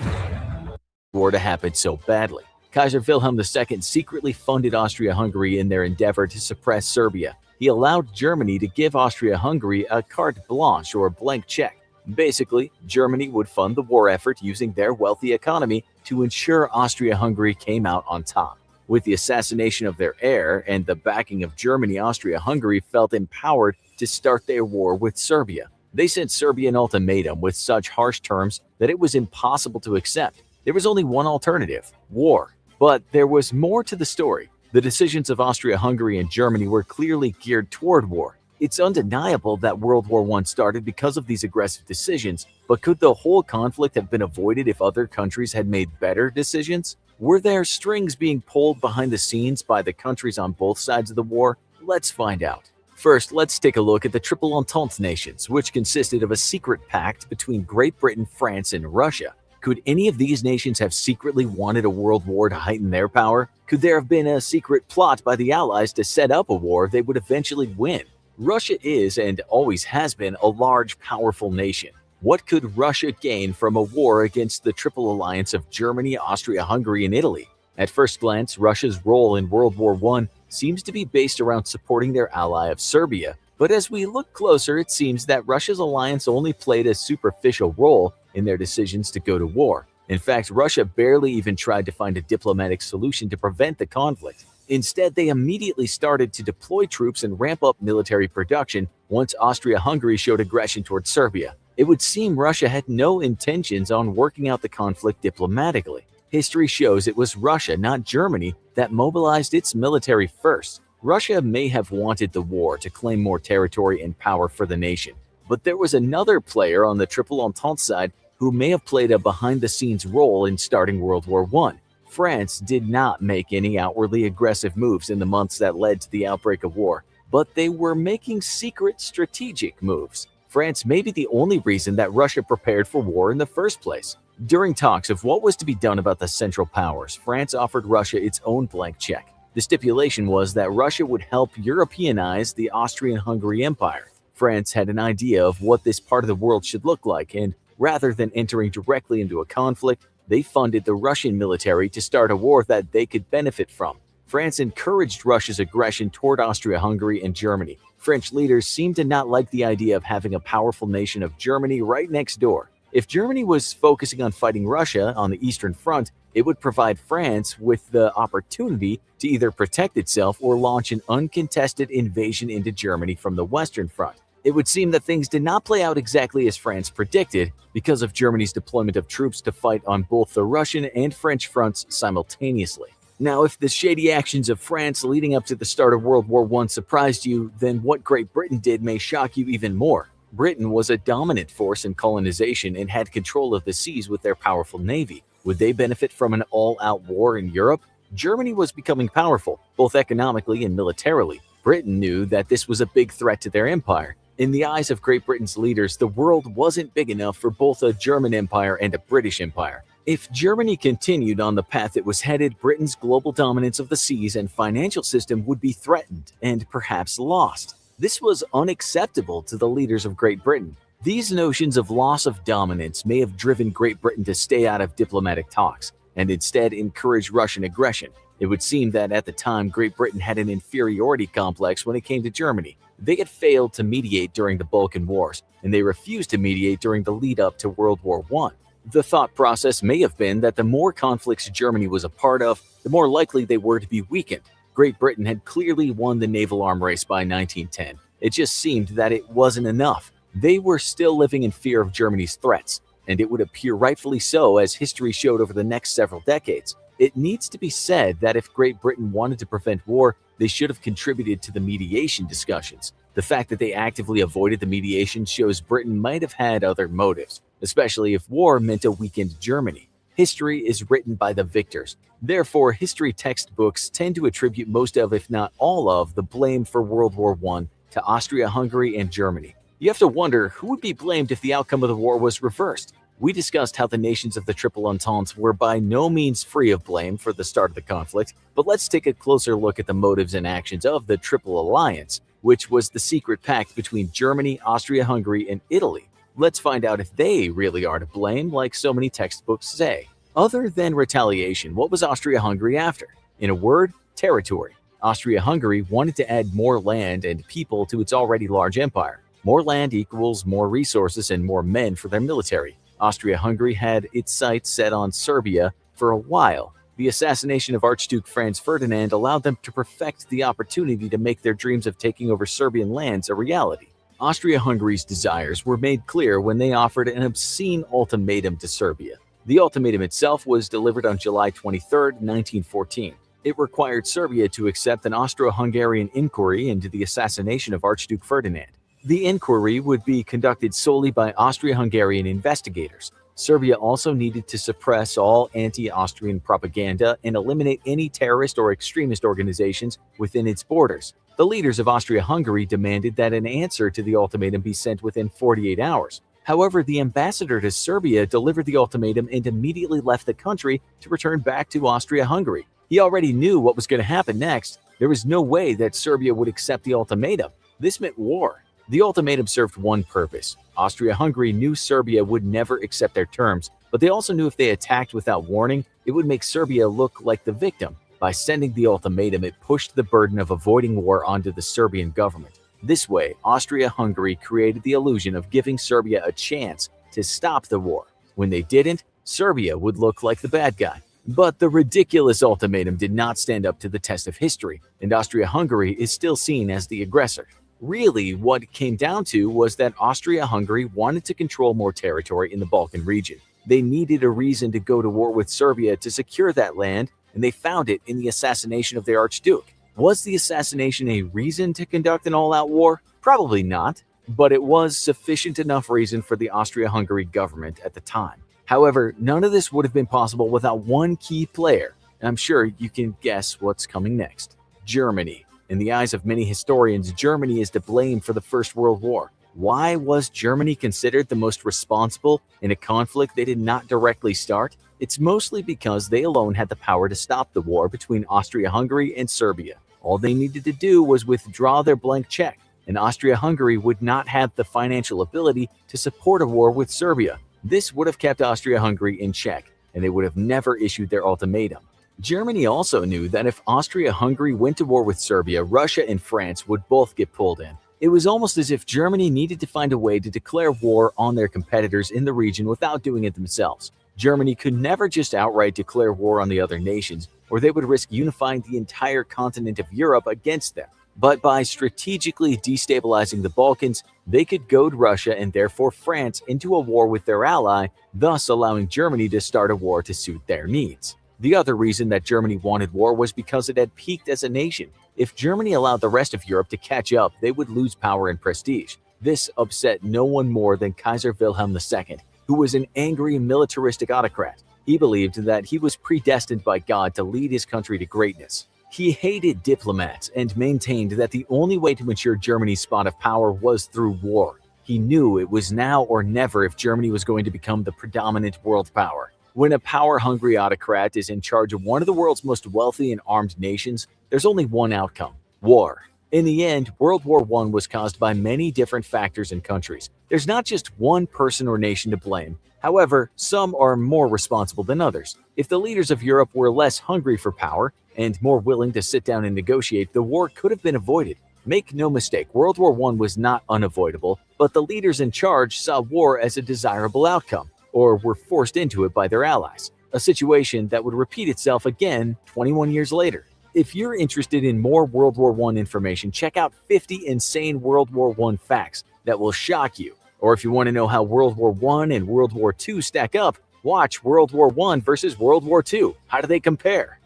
War to happen so badly. Kaiser Wilhelm II secretly funded Austria-Hungary in their endeavor to suppress Serbia. He allowed Germany to give Austria-Hungary a carte blanche or blank check. Basically, Germany would fund the war effort using their wealthy economy to ensure Austria-Hungary came out on top. With the assassination of their heir and the backing of Germany, Austria-Hungary felt empowered to start their war with Serbia. They sent Serbia an ultimatum with such harsh terms that it was impossible to accept. There was only one alternative: war. But there was more to the story. The decisions of Austria-Hungary and Germany were clearly geared toward war. It's undeniable that World War I started because of these aggressive decisions, but could the whole conflict have been avoided if other countries had made better decisions? Were there strings being pulled behind the scenes by the countries on both sides of the war? Let's find out. First, let's take a look at the Triple Entente nations, which consisted of a secret pact between Great Britain, France, and Russia. Could any of these nations have secretly wanted a world war to heighten their power? Could there have been a secret plot by the Allies to set up a war they would eventually win? Russia is, and always has been, a large, powerful nation. What could Russia gain from a war against the Triple Alliance of Germany, Austria-Hungary, and Italy? At first glance, Russia's role in World War I seems to be based around supporting their ally of Serbia, but as we look closer, it seems that Russia's alliance only played a superficial role in their decisions to go to war. In fact, Russia barely even tried to find a diplomatic solution to prevent the conflict. Instead, they immediately started to deploy troops and ramp up military production once Austria-Hungary showed aggression towards Serbia. It would seem Russia had no intentions on working out the conflict diplomatically. History shows it was Russia, not Germany, that mobilized its military first. Russia may have wanted the war to claim more territory and power for the nation, but there was another player on the Triple Entente side who may have played a behind-the-scenes role in starting World War I. France did not make any outwardly aggressive moves in the months that led to the outbreak of war, but they were making secret strategic moves. France may be the only reason that Russia prepared for war in the first place. During talks of what was to be done about the Central Powers, France offered Russia its own blank check. The stipulation was that Russia would help Europeanize the Austrian-Hungary Empire. France had an idea of what this part of the world should look like, and rather than entering directly into a conflict, they funded the Russian military to start a war that they could benefit from. France encouraged Russia's aggression toward Austria-Hungary and Germany. French leaders seemed to not like the idea of having a powerful nation of Germany right next door. If Germany was focusing on fighting Russia on the Eastern Front, it would provide France with the opportunity to either protect itself or launch an uncontested invasion into Germany from the Western Front. It would seem that things did not play out exactly as France predicted because of Germany's deployment of troops to fight on both the Russian and French fronts simultaneously. Now, if the shady actions of France leading up to the start of World War I surprised you, then what Great Britain did may shock you even more. Britain was a dominant force in colonization and had control of the seas with their powerful navy. Would they benefit from an all-out war in Europe? Germany was becoming powerful, both economically and militarily. Britain knew that this was a big threat to their empire. In the eyes of Great Britain's leaders, the world wasn't big enough for both a German empire and a British empire. If Germany continued on the path it was headed, Britain's global dominance of the seas and financial system would be threatened and perhaps lost. This was unacceptable to the leaders of Great Britain. These notions of loss of dominance may have driven Great Britain to stay out of diplomatic talks and instead encourage Russian aggression. It would seem that at the time, Great Britain had an inferiority complex when it came to Germany. They had failed to mediate during the Balkan Wars, and they refused to mediate during the lead-up to World War I. The thought process may have been that the more conflicts Germany was a part of, the more likely they were to be weakened. Great Britain had clearly won the naval arm race by 1910. It just seemed that it wasn't enough. They were still living in fear of Germany's threats, and it would appear rightfully so as history showed over the next several decades. It needs to be said that if Great Britain wanted to prevent war, they should have contributed to the mediation discussions. The fact that they actively avoided the mediation shows Britain might have had other motives, especially if war meant a weakened Germany. History is written by the victors. Therefore, history textbooks tend to attribute most of, if not all of, the blame for World War I to Austria-Hungary and Germany. You have to wonder who would be blamed if the outcome of the war was reversed. We discussed how the nations of the Triple Entente were by no means free of blame for the start of the conflict, but let's take a closer look at the motives and actions of the Triple Alliance, which was the secret pact between Germany, Austria-Hungary, and Italy. Let's find out if they really are to blame, like so many textbooks say. Other than retaliation, what was Austria-Hungary after? In a word, territory. Austria-Hungary wanted to add more land and people to its already large empire. More land equals more resources and more men for their military. Austria-Hungary had its sights set on Serbia for a while. The assassination of Archduke Franz Ferdinand allowed them to perfect the opportunity to make their dreams of taking over Serbian lands a reality. Austria-Hungary's desires were made clear when they offered an obscene ultimatum to Serbia. The ultimatum itself was delivered on July 23, 1914. It required Serbia to accept an Austro-Hungarian inquiry into the assassination of Archduke Ferdinand. The inquiry would be conducted solely by Austria-Hungarian investigators. Serbia also needed to suppress all anti-Austrian propaganda and eliminate any terrorist or extremist organizations within its borders. The leaders of Austria-Hungary demanded that an answer to the ultimatum be sent within 48 hours. However, the ambassador to Serbia delivered the ultimatum and immediately left the country to return back to Austria-Hungary. He already knew what was going to happen next. There was no way that Serbia would accept the ultimatum. This meant war. The ultimatum served one purpose. Austria-Hungary knew Serbia would never accept their terms, but they also knew if they attacked without warning, it would make Serbia look like the victim. By sending the ultimatum, it pushed the burden of avoiding war onto the Serbian government. This way, Austria-Hungary created the illusion of giving Serbia a chance to stop the war. When they didn't, Serbia would look like the bad guy. But the ridiculous ultimatum did not stand up to the test of history, and Austria-Hungary is still seen as the aggressor. Really, what it came down to was that Austria-Hungary wanted to control more territory in the Balkan region. They needed a reason to go to war with Serbia to secure that land, and they found it in the assassination of their Archduke. Was the assassination a reason to conduct an all-out war? Probably not, but it was sufficient enough reason for the Austria-Hungary government at the time. However, none of this would have been possible without one key player, and I'm sure you can guess what's coming next. Germany. In the eyes of many historians, Germany is to blame for the First World War. Why was Germany considered the most responsible in a conflict they did not directly start? It's mostly because they alone had the power to stop the war between Austria-Hungary and Serbia. All they needed to do was withdraw their blank check, and Austria-Hungary would not have the financial ability to support a war with Serbia. This would have kept Austria-Hungary in check, and they would have never issued their ultimatum. Germany also knew that if Austria-Hungary went to war with Serbia, Russia and France would both get pulled in. It was almost as if Germany needed to find a way to declare war on their competitors in the region without doing it themselves. Germany could never just outright declare war on the other nations, or they would risk unifying the entire continent of Europe against them. But by strategically destabilizing the Balkans, they could goad Russia and therefore France into a war with their ally, thus allowing Germany to start a war to suit their needs. The other reason that Germany wanted war was because it had peaked as a nation. If Germany allowed the rest of Europe to catch up, they would lose power and prestige. This upset no one more than Kaiser Wilhelm II, who was an angry militaristic autocrat. He believed that he was predestined by God to lead his country to greatness. He hated diplomats and maintained that the only way to ensure Germany's spot of power was through war. He knew it was now or never if Germany was going to become the predominant world power. When a power-hungry autocrat is in charge of one of the world's most wealthy and armed nations, there's only one outcome: war. In the end, World War I was caused by many different factors and countries. There's not just one person or nation to blame. However, some are more responsible than others. If the leaders of Europe were less hungry for power and more willing to sit down and negotiate, the war could have been avoided. Make no mistake, World War I was not unavoidable, but the leaders in charge saw war as a desirable outcome, or were forced into it by their allies, a situation that would repeat itself again 21 years later. If you're interested in more World War I information, check out 50 insane World War I facts that will shock you. Or if you want to know how World War I and World War II stack up, watch World War I versus World War II. How do they compare?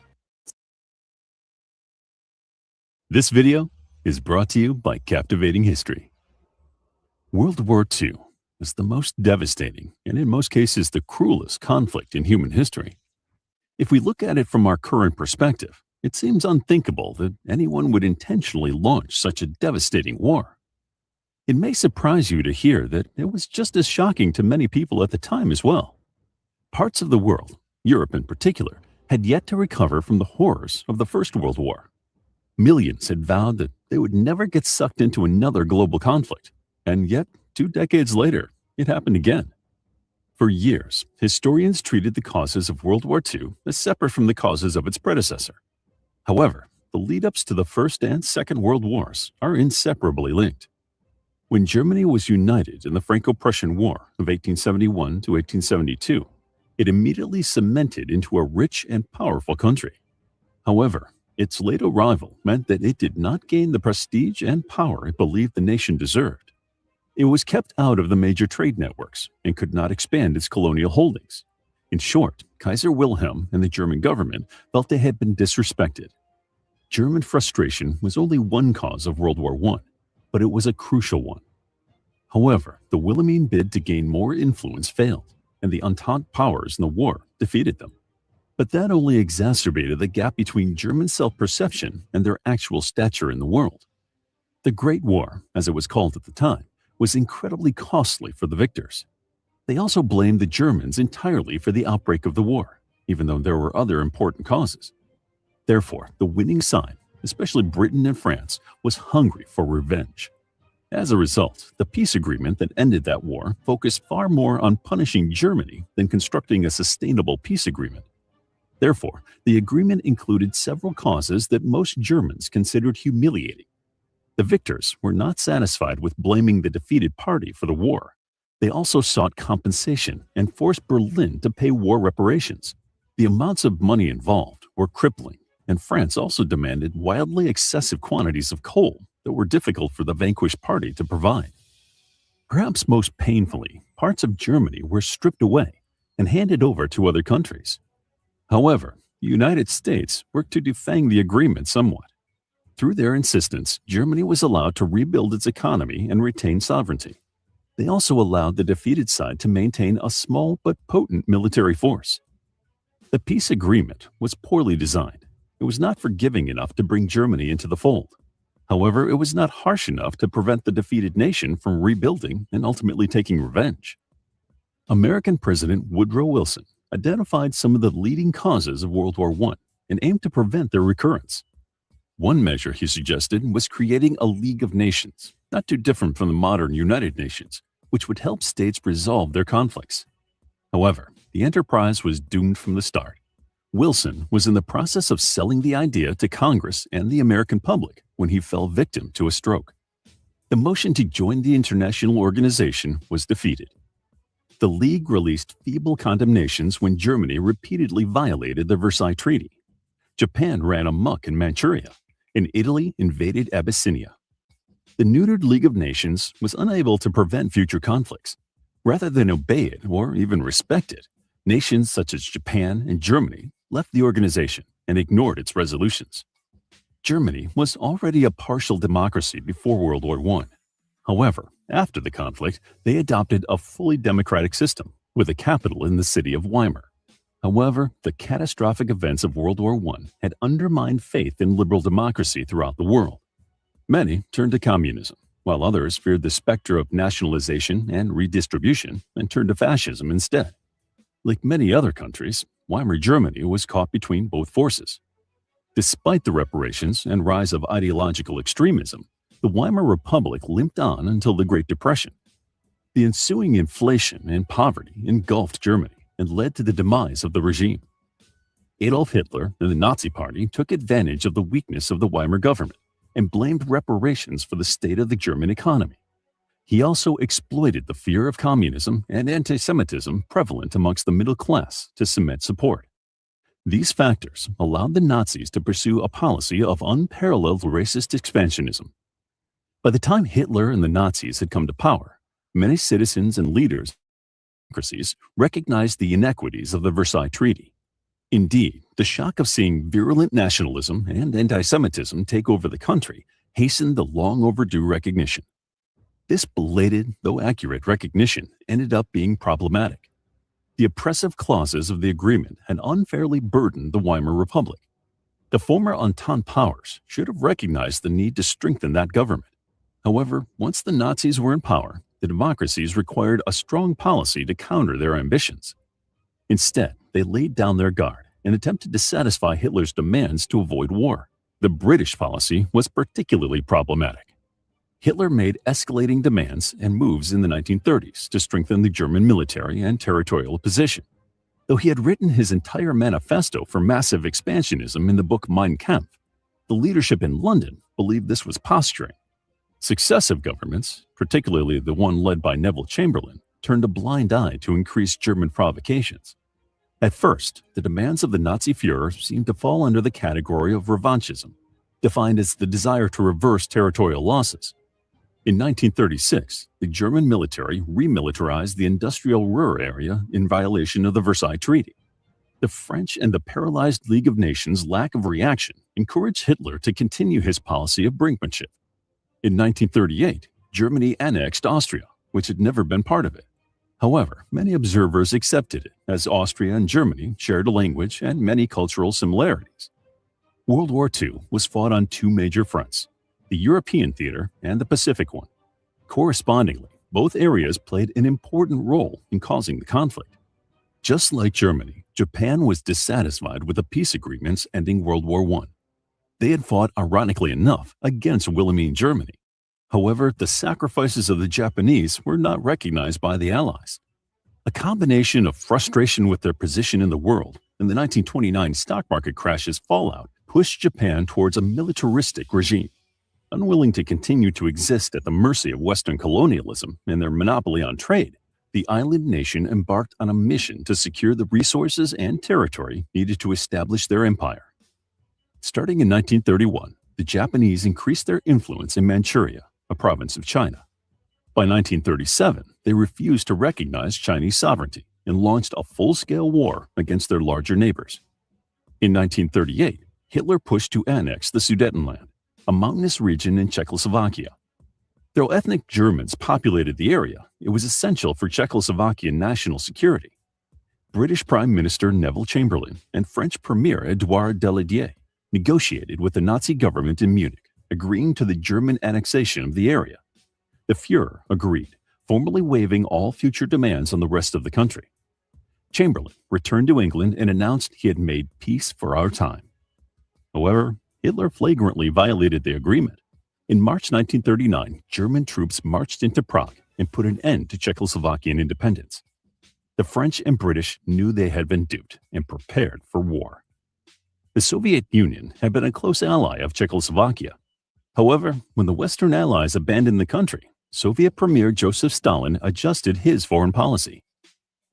This video is brought to you by Captivating History. World War II was the most devastating and in most cases the cruelest conflict in human history. If we look at it from our current perspective, it seems unthinkable that anyone would intentionally launch such a devastating war. It may surprise you to hear that it was just as shocking to many people at the time as well. Parts of the world, Europe in particular, had yet to recover from the horrors of the First World War. Millions had vowed that they would never get sucked into another global conflict, and yet, 2 decades later, it happened again. For years, historians treated the causes of World War II as separate from the causes of its predecessor. However, the lead-ups to the First and Second World Wars are inseparably linked. When Germany was united in the Franco-Prussian War of 1871 to 1872, it immediately cemented into a rich and powerful country. However, its late arrival meant that it did not gain the prestige and power it believed the nation deserved. It was kept out of the major trade networks and could not expand its colonial holdings. In short, Kaiser Wilhelm and the German government felt they had been disrespected. German frustration was only one cause of World War I, but it was a crucial one. However, the Wilhelmine bid to gain more influence failed, and the Entente powers in the war defeated them. But that only exacerbated the gap between German self-perception and their actual stature in the world. The Great War, as it was called at the time, was incredibly costly for the victors. They also blamed the Germans entirely for the outbreak of the war, even though there were other important causes. Therefore, the winning side, especially Britain and France, was hungry for revenge. As a result, the peace agreement that ended that war focused far more on punishing Germany than constructing a sustainable peace agreement. Therefore, the agreement included several causes that most Germans considered humiliating. The victors were not satisfied with blaming the defeated party for the war. They also sought compensation and forced Berlin to pay war reparations. The amounts of money involved were crippling, and France also demanded wildly excessive quantities of coal that were difficult for the vanquished party to provide. Perhaps most painfully, parts of Germany were stripped away and handed over to other countries. However, the United States worked to defang the agreement somewhat. Through their insistence, Germany was allowed to rebuild its economy and retain sovereignty. They also allowed the defeated side to maintain a small but potent military force. The peace agreement was poorly designed. It was not forgiving enough to bring Germany into the fold. However, it was not harsh enough to prevent the defeated nation from rebuilding and ultimately taking revenge. American President Woodrow Wilson identified some of the leading causes of World War I and aimed to prevent their recurrence. One measure he suggested was creating a League of Nations, not too different from the modern United Nations, which would help states resolve their conflicts. However, the enterprise was doomed from the start. Wilson was in the process of selling the idea to Congress and the American public when he fell victim to a stroke. The motion to join the international organization was defeated. The League released feeble condemnations when Germany repeatedly violated the Versailles Treaty. Japan ran amok in Manchuria, and Italy invaded Abyssinia. The neutered League of Nations was unable to prevent future conflicts. Rather than obey it or even respect it, nations such as Japan and Germany left the organization and ignored its resolutions. Germany was already a partial democracy before World War I. However, after the conflict, they adopted a fully democratic system with a capital in the city of Weimar. However, the catastrophic events of World War I had undermined faith in liberal democracy throughout the world. Many turned to communism, while others feared the specter of nationalization and redistribution and turned to fascism instead. Like many other countries, Weimar Germany was caught between both forces. Despite the reparations and rise of ideological extremism, the Weimar Republic limped on until the Great Depression. The ensuing inflation and poverty engulfed Germany and led to the demise of the regime. Adolf Hitler and the Nazi Party took advantage of the weakness of the Weimar government and blamed reparations for the state of the German economy. He also exploited the fear of communism and anti-Semitism prevalent amongst the middle class to cement support. These factors allowed the Nazis to pursue a policy of unparalleled racist expansionism. By the time Hitler and the Nazis had come to power, many citizens and leaders of democracies recognized the inequities of the Versailles Treaty. Indeed, the shock of seeing virulent nationalism and anti-Semitism take over the country hastened the long overdue recognition. This belated, though accurate, recognition ended up being problematic. The oppressive clauses of the agreement had unfairly burdened the Weimar Republic. The former Entente powers should have recognized the need to strengthen that government. However, once the Nazis were in power, the democracies required a strong policy to counter their ambitions. Instead, they laid down their guard and attempted to satisfy Hitler's demands to avoid war. The British policy was particularly problematic. Hitler made escalating demands and moves in the 1930s to strengthen the German military and territorial position. Though he had written his entire manifesto for massive expansionism in the book Mein Kampf, the leadership in London believed this was posturing. Successive governments, particularly the one led by Neville Chamberlain, turned a blind eye to increased German provocations. At first, the demands of the Nazi Führer seemed to fall under the category of revanchism, defined as the desire to reverse territorial losses. In 1936, the German military remilitarized the industrial Ruhr area in violation of the Versailles Treaty. The French and the paralyzed League of Nations' lack of reaction encouraged Hitler to continue his policy of brinkmanship. In 1938, Germany annexed Austria, which had never been part of it. However, many observers accepted it, as Austria and Germany shared a language and many cultural similarities. World War II was fought on two major fronts, the European theater and the Pacific one. Correspondingly, both areas played an important role in causing the conflict. Just like Germany, Japan was dissatisfied with the peace agreements ending World War I. They had fought, ironically enough, against Wilhelmine Germany. However, the sacrifices of the Japanese were not recognized by the Allies. A combination of frustration with their position in the world and the 1929 stock market crash's fallout pushed Japan towards a militaristic regime. Unwilling to continue to exist at the mercy of Western colonialism and their monopoly on trade, the island nation embarked on a mission to secure the resources and territory needed to establish their empire. Starting in 1931, the Japanese increased their influence in Manchuria, a province of China. By 1937, they refused to recognize Chinese sovereignty and launched a full-scale war against their larger neighbors. In 1938, Hitler pushed to annex the Sudetenland, a mountainous region in Czechoslovakia. Though ethnic Germans populated the area, it was essential for Czechoslovakian national security. British Prime Minister Neville Chamberlain and French Premier Édouard Daladier negotiated with the Nazi government in Munich, agreeing to the German annexation of the area. The Führer agreed, formally waiving all future demands on the rest of the country. Chamberlain returned to England and announced he had made peace for our time. However, Hitler flagrantly violated the agreement. In March 1939, German troops marched into Prague and put an end to Czechoslovakian independence. The French and British knew they had been duped and prepared for war. The Soviet Union had been a close ally of Czechoslovakia. However, when the Western Allies abandoned the country, Soviet Premier Joseph Stalin adjusted his foreign policy.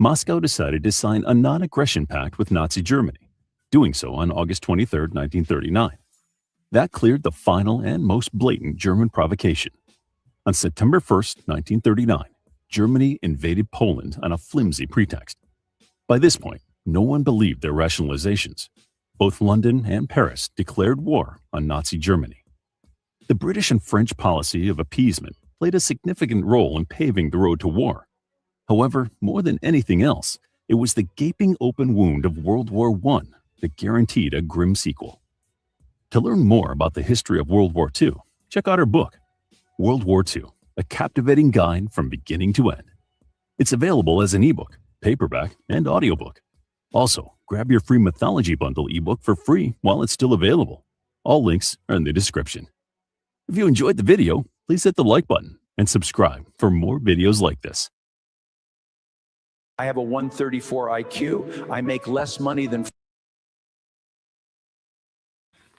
Moscow decided to sign a non-aggression pact with Nazi Germany, doing so on August 23, 1939. That cleared the final and most blatant German provocation. On September 1, 1939, Germany invaded Poland on a flimsy pretext. By this point, no one believed their rationalizations. Both London and Paris declared war on Nazi Germany. The British and French policy of appeasement played a significant role in paving the road to war. However, more than anything else, it was the gaping open wound of World War I that guaranteed a grim sequel. To learn more about the history of World War II, check out our book, World War II, a captivating guide from beginning to end. It's available as an ebook, paperback, and audiobook. Also, grab your free Mythology Bundle ebook for free while it's still available. All links are in the description. If you enjoyed the video, please hit the like button and subscribe for more videos like this. I have a 134 IQ. I make less money than...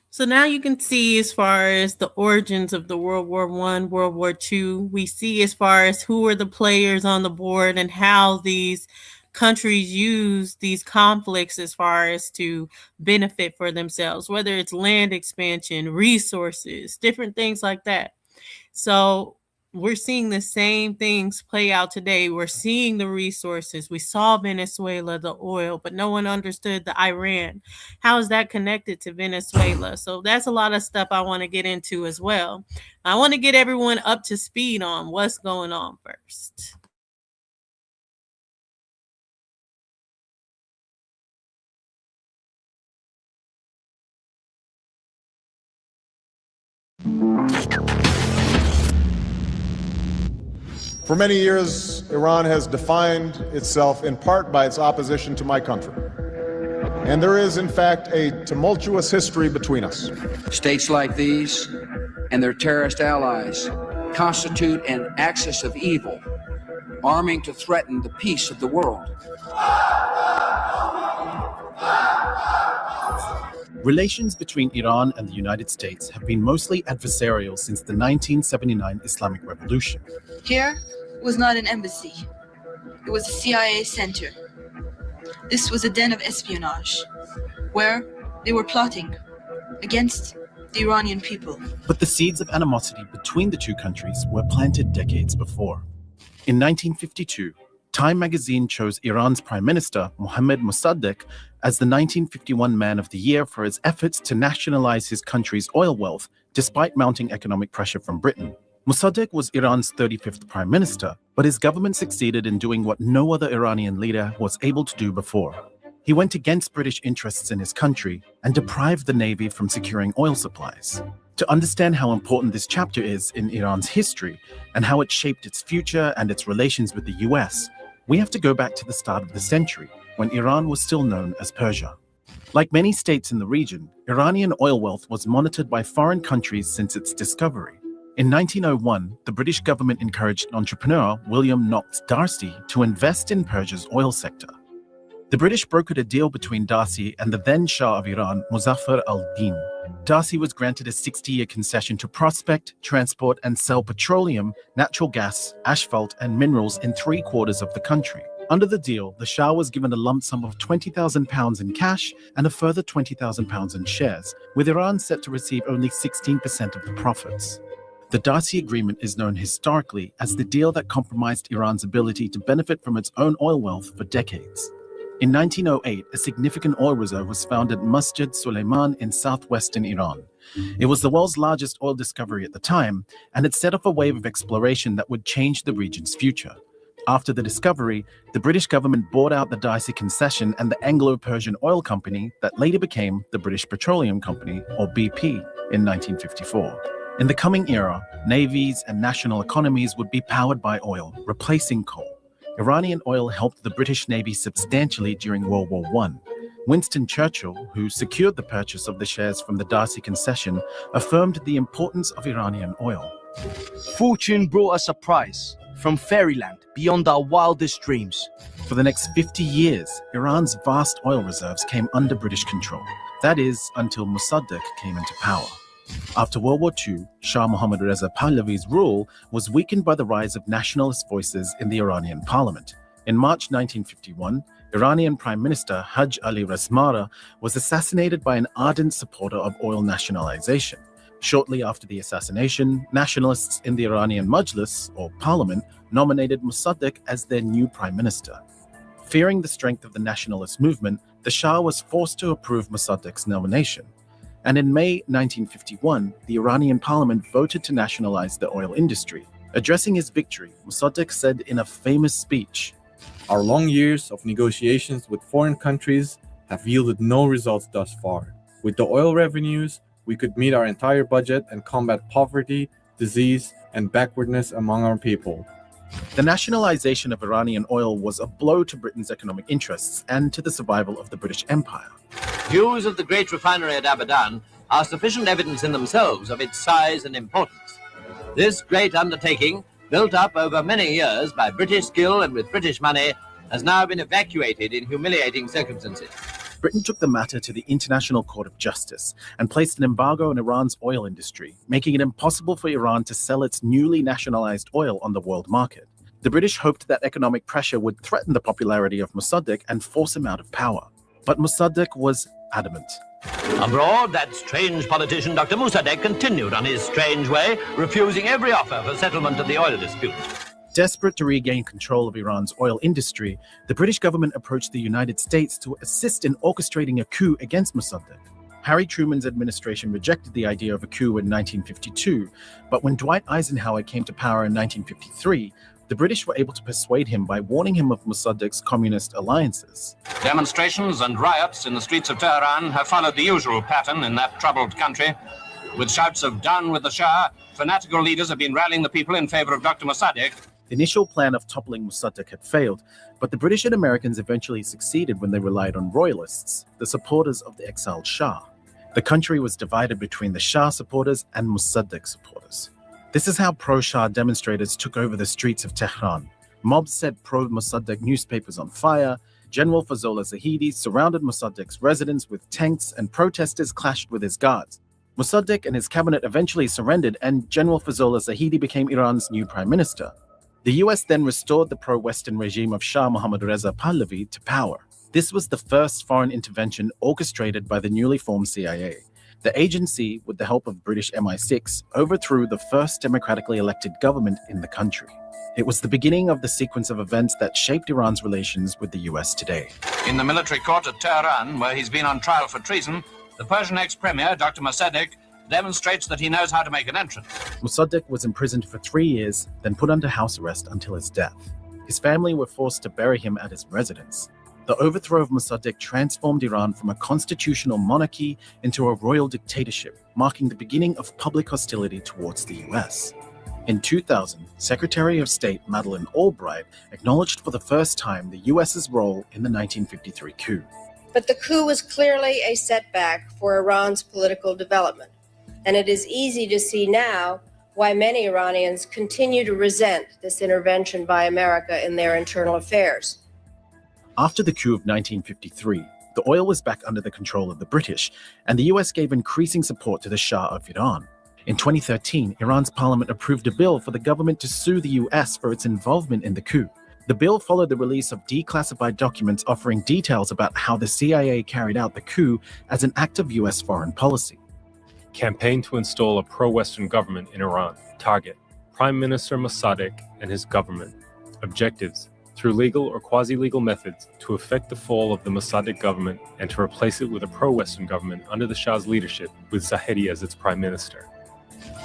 So now you can see as far as the origins of the World War I, World War II, we see as far as who are the players on the board and how these countries use these conflicts as far as to benefit for themselves, whether it's land expansion, resources, different things like that. So We're seeing the same things play out today. We're seeing the resources. We saw Venezuela, the oil, but no one understood the Iran. How is that connected to Venezuela? So that's a lot of stuff I want to get into as well. I want to get everyone up to speed on what's going on first. For many years, Iran has defined itself in part by its opposition to my country. And there is, in fact, a tumultuous history between us. States like these and their terrorist allies constitute an axis of evil, arming to threaten the peace of the world. Relations between Iran and the United States have been mostly adversarial since the 1979 Islamic Revolution. Here was not an embassy. It was a CIA center. This was a den of espionage, where they were plotting against the Iranian people. But the seeds of animosity between the two countries were planted decades before. In 1952, Time magazine chose Iran's Prime Minister, Mohammad Mossadegh, as the 1951 Man of the Year for his efforts to nationalize his country's oil wealth, despite mounting economic pressure from Britain. Mossadegh was Iran's 35th Prime Minister, but his government succeeded in doing what no other Iranian leader was able to do before. He went against British interests in his country and deprived the Navy from securing oil supplies. To understand how important this chapter is in Iran's history and how it shaped its future and its relations with the US, we have to go back to the start of the century, when Iran was still known as Persia. Like many states in the region, Iranian oil wealth was monitored by foreign countries since its discovery. In 1901, the British government encouraged entrepreneur William Knox Darcy to invest in Persia's oil sector. The British brokered a deal between Darcy and the then Shah of Iran, Muzaffar al-Din. Darcy was granted a 60-year concession to prospect, transport, and sell petroleum, natural gas, asphalt, and minerals in 3/4 of the country. Under the deal, the Shah was given a lump sum of £20,000 in cash and a further £20,000 in shares, with Iran set to receive only 16% of the profits. The Darcy Agreement is known historically as the deal that compromised Iran's ability to benefit from its own oil wealth for decades. In 1908, a significant oil reserve was found at Masjid Suleiman in southwestern Iran. It was the world's largest oil discovery at the time, and it set off a wave of exploration that would change the region's future. After the discovery, the British government bought out the Darcy concession and the Anglo-Persian Oil Company that later became the British Petroleum Company, or BP, in 1954. In the coming era, navies and national economies would be powered by oil, replacing coal. Iranian oil helped the British Navy substantially during World War I. Winston Churchill, who secured the purchase of the shares from the Darcy concession, affirmed the importance of Iranian oil. Fortune brought us a prize from fairyland beyond our wildest dreams. For the next 50 years, Iran's vast oil reserves came under British control. That is, until Mossadegh came into power. After World War II, Shah Mohammad Reza Pahlavi's rule was weakened by the rise of nationalist voices in the Iranian parliament. In March 1951, Iranian Prime Minister Haj Ali Resmara was assassinated by an ardent supporter of oil nationalization. Shortly after the assassination, nationalists in the Iranian Majlis, or parliament, nominated Mossadegh as their new prime minister. Fearing the strength of the nationalist movement, the Shah was forced to approve Mossadegh's nomination. And in May 1951, the Iranian parliament voted to nationalize the oil industry. Addressing his victory, Mossadegh said in a famous speech, "Our long years of negotiations with foreign countries have yielded no results thus far. With the oil revenues, we could meet our entire budget and combat poverty, disease, and backwardness among our people." The nationalization of Iranian oil was a blow to Britain's economic interests and to the survival of the British Empire. Views of the great refinery at Abadan are sufficient evidence in themselves of its size and importance. This great undertaking, built up over many years by British skill and with British money, has now been evacuated in humiliating circumstances. Britain took the matter to the International Court of Justice and placed an embargo on Iran's oil industry, making it impossible for Iran to sell its newly nationalized oil on the world market. The British hoped that economic pressure would threaten the popularity of Mossadegh and force him out of power. But Mossadegh was adamant. Abroad, that strange politician Dr. Mossadegh continued on his strange way, refusing every offer for settlement of the oil dispute. Desperate to regain control of Iran's oil industry, the British government approached the United States to assist in orchestrating a coup against Mossadegh. Harry Truman's administration rejected the idea of a coup in 1952, but when Dwight Eisenhower came to power in 1953, the British were able to persuade him by warning him of Mossadegh's communist alliances. Demonstrations and riots in the streets of Tehran have followed the usual pattern in that troubled country. With shouts of "down with the Shah," fanatical leaders have been rallying the people in favor of Dr. Mossadegh. The initial plan of toppling Mossadegh had failed, but the British and Americans eventually succeeded when they relied on royalists, the supporters of the exiled Shah. The country was divided between the Shah supporters and Mossadegh supporters. This is how pro-Shah demonstrators took over the streets of Tehran. Mobs set pro-Mossadegh newspapers on fire, General Fazollah Zahedi surrounded Mossadegh's residence with tanks, and protesters clashed with his guards. Mossadegh and his cabinet eventually surrendered, and General Fazollah Zahedi became Iran's new prime minister. The US then restored the pro-Western regime of Shah Mohammad Reza Pahlavi to power. This was the first foreign intervention orchestrated by the newly formed CIA. The agency, with the help of British MI6, overthrew the first democratically elected government in the country. It was the beginning of the sequence of events that shaped Iran's relations with the US today. In the military court at Tehran, where he's been on trial for treason, the Persian ex-premier, Dr. Mossadegh, demonstrates that he knows how to make an entrance. Mossadegh was imprisoned for 3 years, then put under house arrest until his death. His family were forced to bury him at his residence. The overthrow of Mossadegh transformed Iran from a constitutional monarchy into a royal dictatorship, marking the beginning of public hostility towards the US. In 2000, Secretary of State Madeleine Albright acknowledged for the first time the US's role in the 1953 coup. But the coup was clearly a setback for Iran's political development, and it is easy to see now why many Iranians continue to resent this intervention by America in their internal affairs. After the coup of 1953, the oil was back under the control of the British, and the US gave increasing support to the Shah of Iran. In 2013, Iran's parliament approved a bill for the government to sue the US for its involvement in the coup. The bill followed the release of declassified documents offering details about how the CIA carried out the coup as an act of US foreign policy. Campaign to install a pro-Western government in Iran. Target: Prime Minister Mossadegh and his government. Objectives: through legal or quasi-legal methods, to effect the fall of the Mossadegh government and to replace it with a pro-Western government under the Shah's leadership with Zahedi as its prime minister.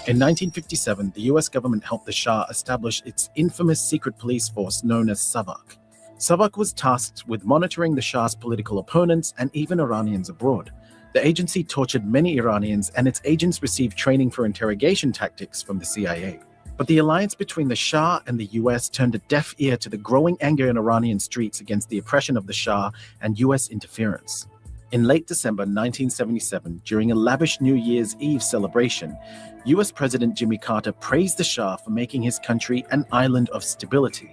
In 1957, the US government helped the Shah establish its infamous secret police force known as Savak. Savak was tasked with monitoring the Shah's political opponents and even Iranians abroad. The agency tortured many Iranians, and its agents received training for interrogation tactics from the CIA. But the alliance between the Shah and the US turned a deaf ear to the growing anger in Iranian streets against the oppression of the Shah and US interference. In late December 1977, during a lavish New Year's Eve celebration, US President Jimmy Carter praised the Shah for making his country an island of stability.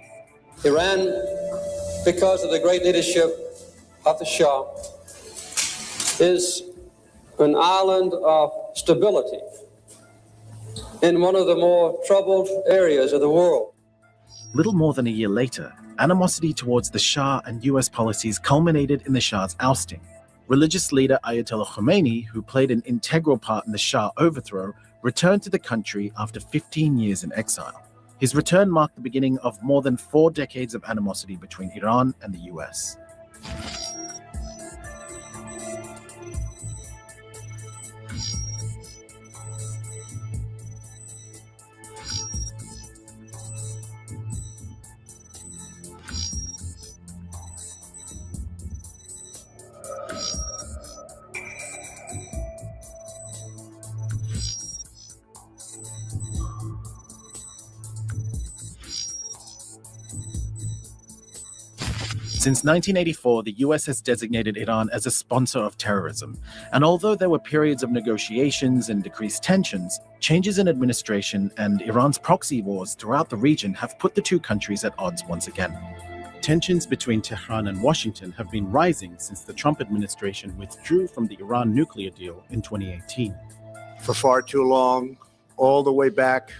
Iran, because of the great leadership of the Shah, is an island of stability in one of the more troubled areas of the world. Little more than a year later, animosity towards the Shah and US policies culminated in the Shah's ousting. Religious leader Ayatollah Khomeini, who played an integral part in the Shah overthrow, returned to the country after 15 years in exile. His return marked the beginning of more than 4 decades of animosity between Iran and the US. Since 1984, the US has designated Iran as a sponsor of terrorism. And although there were periods of negotiations and decreased tensions, changes in administration and Iran's proxy wars throughout the region have put the two countries at odds once again. Tensions between Tehran and Washington have been rising since the Trump administration withdrew from the Iran nuclear deal in 2018. For far too long, all the way back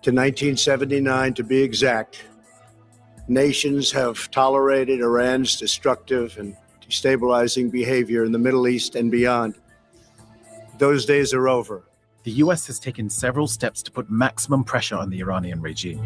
to 1979 to be exact, nations have tolerated Iran's destructive and destabilizing behavior in the Middle East and beyond. Those days are over. The US has taken several steps to put maximum pressure on the Iranian regime.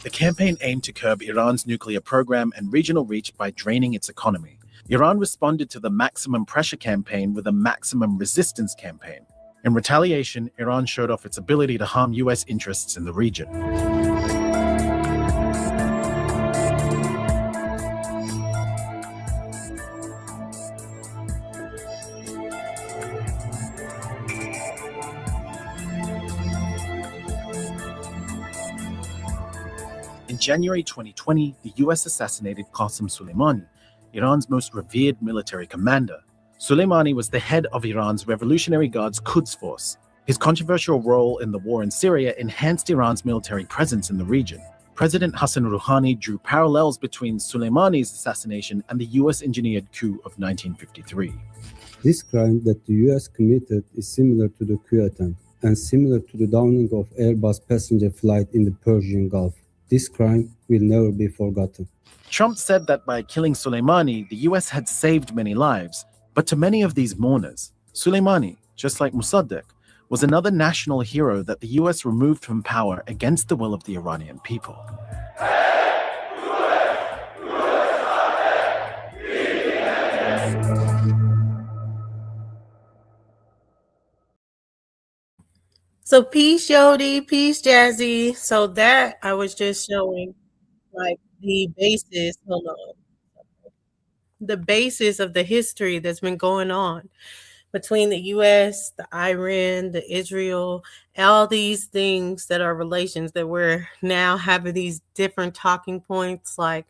The campaign aimed to curb Iran's nuclear program and regional reach by draining its economy. Iran responded to the maximum pressure campaign with a maximum resistance campaign. In retaliation, Iran showed off its ability to harm US interests in the region. In January 2020, the US assassinated Qasem Soleimani, Iran's most revered military commander. Soleimani was the head of Iran's Revolutionary Guard's Quds Force. His controversial role in the war in Syria enhanced Iran's military presence in the region. President Hassan Rouhani drew parallels between Soleimani's assassination and the US-engineered coup of 1953. This crime that the US committed is similar to the coup attempt and similar to the downing of Airbus passenger flight in the Persian Gulf. This crime will never be forgotten. Trump said that by killing Soleimani, the US had saved many lives. But to many of these mourners, Soleimani, just like Mossadegh, was another national hero that the US removed from power against the will of the Iranian people. So peace, Yodi, peace, Jazzy. So that I was just showing like the basis, hold on, the basis of the history that's been going on between the US, the Iran, the Israel, all these things that are relations that we're now having these different talking points like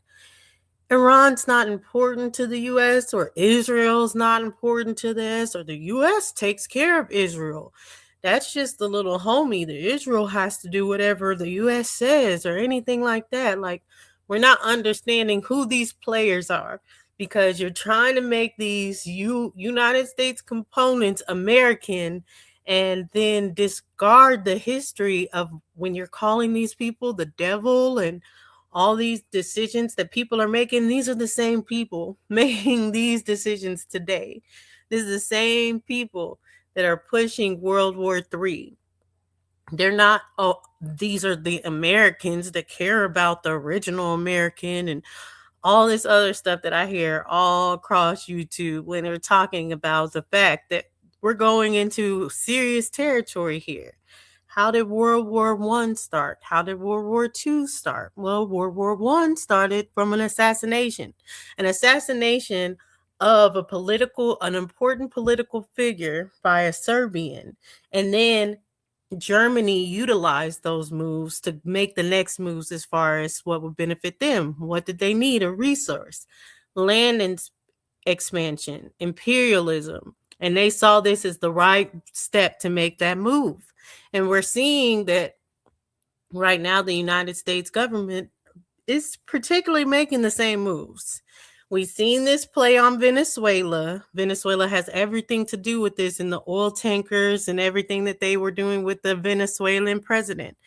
Iran's not important to the US or Israel's not important to this or the US takes care of Israel. That's just the little homie. The Israel has to do whatever the US says or anything like that. Like we're not understanding who these players are because you're trying to make these United States components American and then discard the history of when you're calling these people the devil and all these decisions that people are making. These are the same people making these decisions today. This is the same people that are pushing World War III. They're not, oh, these are the Americans that care about the original American and all this other stuff that I hear all across YouTube when they're talking about the fact that we're going into serious territory here. How did World War I start? How did World War II start? Well, World War I started from an assassination of an important political figure by a Serbian. And then Germany utilized those moves to make the next moves as far as what would benefit them. What did they need? A resource, land and expansion, imperialism. And they saw this as the right step to make that move. And we're seeing that right now the United States government is particularly making the same moves. We've seen this play on Venezuela. Venezuela has everything to do with this in the oil tankers and everything that they were doing with the Venezuelan president.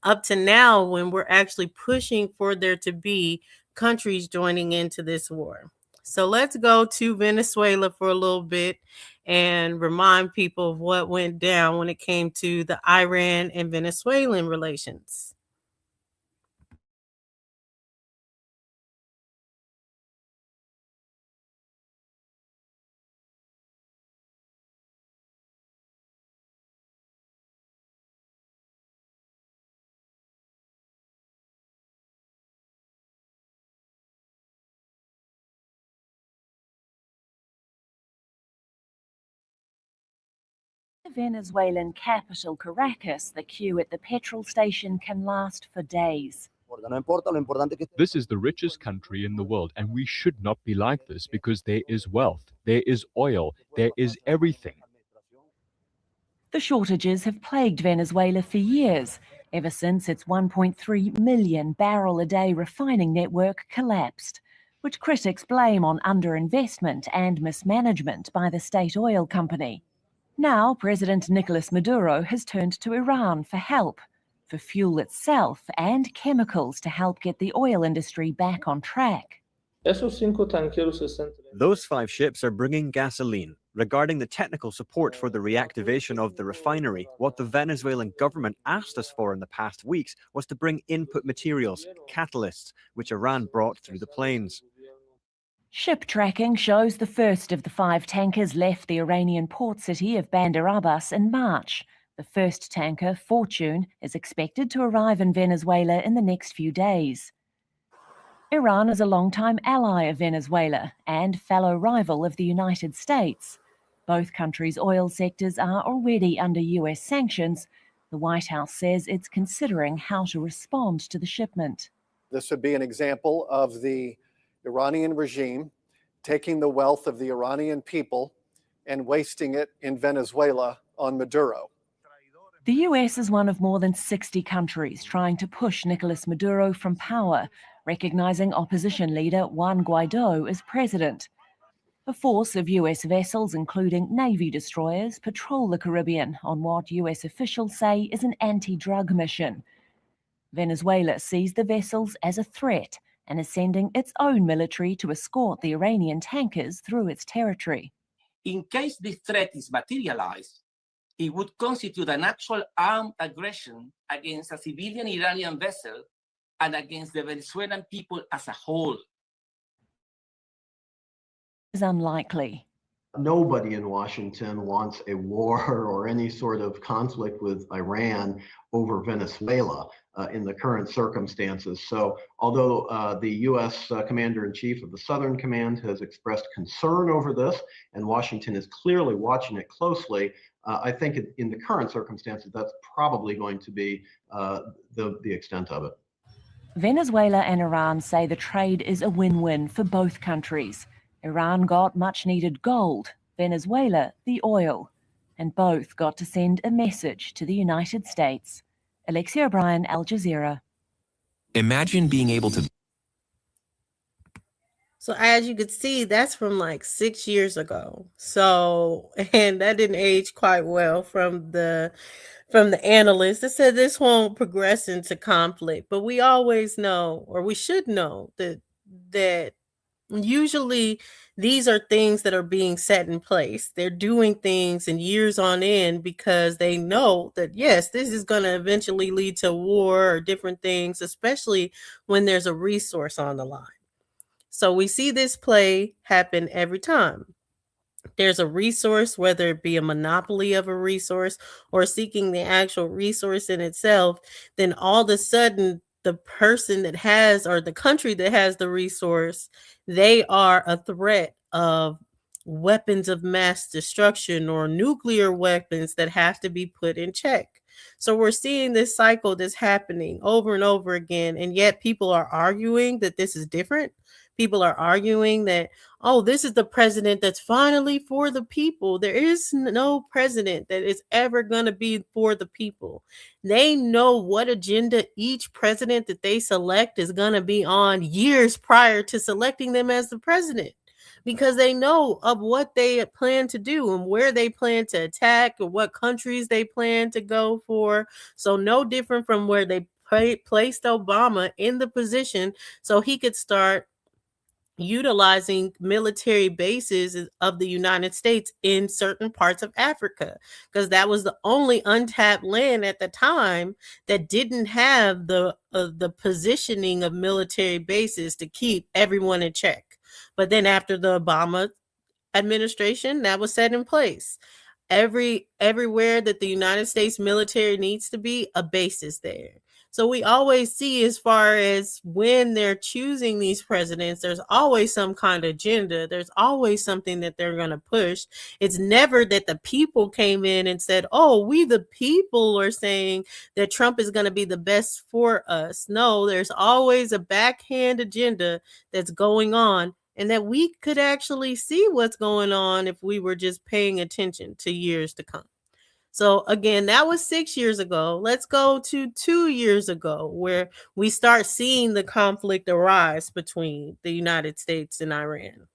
Up to now, when we're actually pushing for there to be countries joining into this war. So let's go to Venezuela for a little bit and remind people of what went down when it came to the Iran and Venezuelan relations. The Venezuelan capital, Caracas, the queue at the petrol station can last for days. This is the richest country in the world, and we should not be like this because there is wealth, there is oil, there is everything. The shortages have plagued Venezuela for years, ever since its 1.3 million barrel a day refining network collapsed. which critics blame on underinvestment and mismanagement by the state oil company. Now, President Nicolas Maduro has turned to Iran for help, for fuel itself and chemicals to help get the oil industry back on track. Those 5 ships are bringing gasoline. Regarding the technical support for the reactivation of the refinery, what the Venezuelan government asked us for in the past weeks was to bring input materials, catalysts, which Iran brought through the planes. Ship tracking shows the first of the 5 tankers left the Iranian port city of Bandar Abbas in March. The first tanker, Fortune, is expected to arrive in Venezuela in the next few days. Iran is a longtime ally of Venezuela and fellow rival of the United States. Both countries' oil sectors are already under US sanctions. The White House says it's considering how to respond to the shipment. This would be an example of the Iranian regime taking the wealth of the Iranian people and wasting it in Venezuela on Maduro. The US is one of more than 60 countries trying to push Nicolas Maduro from power, recognizing opposition leader Juan Guaido as president. A force of US vessels, including Navy destroyers, patrol the Caribbean on what US officials say is an anti-drug mission. Venezuela sees the vessels as a threat and is sending its own military to escort the Iranian tankers through its territory. In case this threat is materialized, it would constitute an actual armed aggression against a civilian Iranian vessel and against the Venezuelan people as a whole. Is unlikely. Nobody in Washington wants a war or any sort of conflict with Iran over Venezuela in the current circumstances. So although the U.S. Commander-in-Chief of the Southern Command has expressed concern over this, and Washington is clearly watching it closely, I think in the current circumstances, that's probably going to be the extent of it. Venezuela and Iran say the trade is a win-win for both countries. Iran got much-needed gold, Venezuela the oil, and both got to send a message to the United States. Alexia O'Brien, Al Jazeera. Imagine being able to... So as you could see, that's from like 6 years ago. So, and that didn't age quite well from the analysts that said this won't progress into conflict. But we always know, or we should know, that usually these are things that are being set in place. They're doing things and years on end because they know that, yes, this is going to eventually lead to war or different things, especially when there's a resource on the line. So we see this play happen every time. There's a resource, whether it be a monopoly of a resource or seeking the actual resource in itself, then all of a sudden the person that has, or the country that has the resource, they are a threat of weapons of mass destruction or nuclear weapons that have to be put in check. So we're seeing this cycle that's happening over and over again, and yet people are arguing that this is different. People are arguing that, oh, this is the president that's finally for the people. There is no president that is ever going to be for the people. They know what agenda each president that they select is going to be on years prior to selecting them as the president, because they know of what they plan to do and where they plan to attack or what countries they plan to go for. So no different from where they placed Obama in the position so he could start utilizing military bases of the United States in certain parts of Africa, because that was the only untapped land at the time that didn't have the positioning of military bases to keep everyone in check. But then after the Obama administration, that was set in place. Everywhere that the United States military needs to be, a base is there. So we always see, as far as when they're choosing these presidents, there's always some kind of agenda. There's always something that they're going to push. It's never that the people came in and said, oh, we the people are saying that Trump is going to be the best for us. No, there's always a backhand agenda that's going on, and that we could actually see what's going on if we were just paying attention to years to come. So again, that was 6 years ago. Let's go to 2 years ago, where we start seeing the conflict arise between the United States and Iran.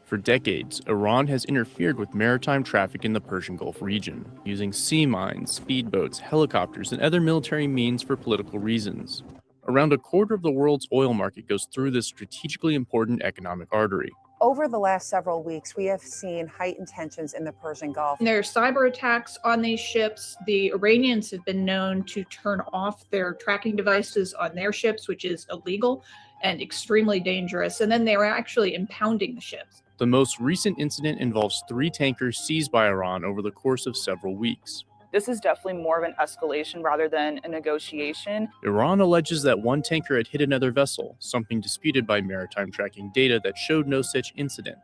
For decades, Iran has interfered with maritime traffic in the Persian Gulf region, using sea mines, speedboats, helicopters, and other military means for political reasons. Around a quarter of the world's oil market goes through this strategically important economic artery. Over the last several weeks, we have seen heightened tensions in the Persian Gulf. There are cyber attacks on these ships. The Iranians have been known to turn off their tracking devices on their ships, which is illegal and extremely dangerous. And then they were actually impounding the ships. The most recent incident involves 3 tankers seized by Iran over the course of several weeks. This is definitely more of an escalation rather than a negotiation. Iran alleges that one tanker had hit another vessel, something disputed by maritime tracking data that showed no such incident.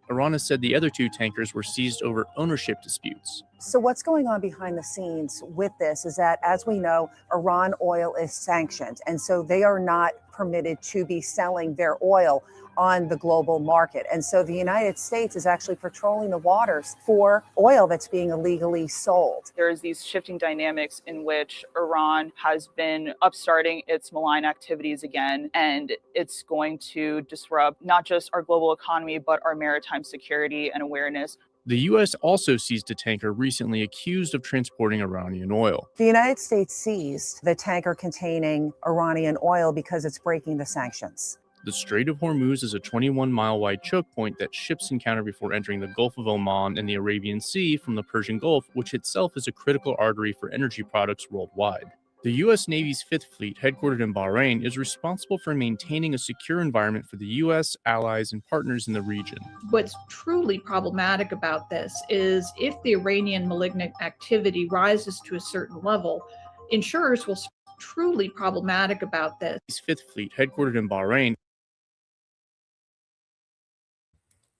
Iran has said the other 2 tankers were seized over ownership disputes. So what's going on behind the scenes with this is that, as we know, Iran oil is sanctioned, and so they are not permitted to be selling their oil on the global market. And so the United States is actually patrolling the waters for oil that's being illegally sold. There's these shifting dynamics in which Iran has been upstarting its malign activities again, and it's going to disrupt not just our global economy, but our maritime security and awareness. The U.S. also seized a tanker recently accused of transporting Iranian oil. The United States seized the tanker containing Iranian oil because it's breaking the sanctions. The Strait of Hormuz is a 21-mile-wide choke point that ships encounter before entering the Gulf of Oman and the Arabian Sea from the Persian Gulf, which itself is a critical artery for energy products worldwide. The U.S. Navy's 5th Fleet, headquartered in Bahrain, is responsible for maintaining a secure environment for the U.S., allies, and partners in the region. What's truly problematic about this is if the Iranian malignant activity rises to a certain level, insurers will truly problematic about this. The 5th Fleet, headquartered in Bahrain.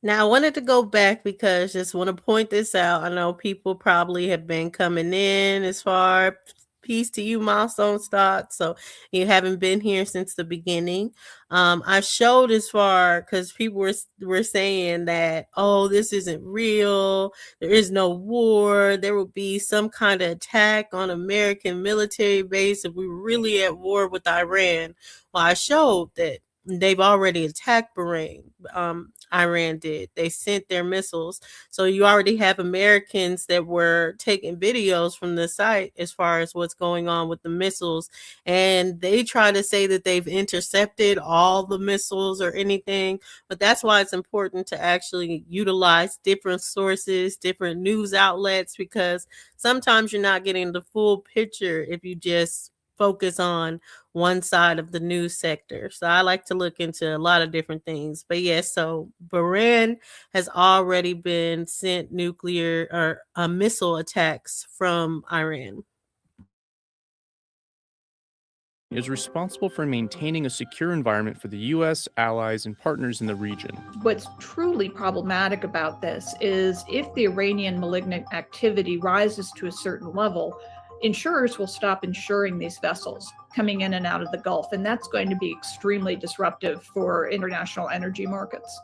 Now, I wanted to go back because just want to point this out. I know people probably have been coming in as far. Peace to you, Milestone Stock. So you haven't been here since the beginning. I showed as far because people were saying that, oh, this isn't real. There is no war. There will be some kind of attack on American military base if we were really at war with Iran. Well, I showed that they've already attacked Bahrain. Iran did. They sent their missiles. So you already have Americans that were taking videos from the site as far as what's going on with the missiles. And they try to say that they've intercepted all the missiles or anything. But that's why it's important to actually utilize different sources, different news outlets, because sometimes you're not getting the full picture if you just focus on one side of the news sector. So I like to look into a lot of different things. But yes, so Bahrain has already been sent nuclear or missile attacks from Iran. Is responsible for maintaining a secure environment for the U.S., allies, and partners in the region. What's truly problematic about this is if the Iranian malignant activity rises to a certain level, insurers will stop insuring these vessels coming in and out of the Gulf, and that's going to be extremely disruptive for international energy markets.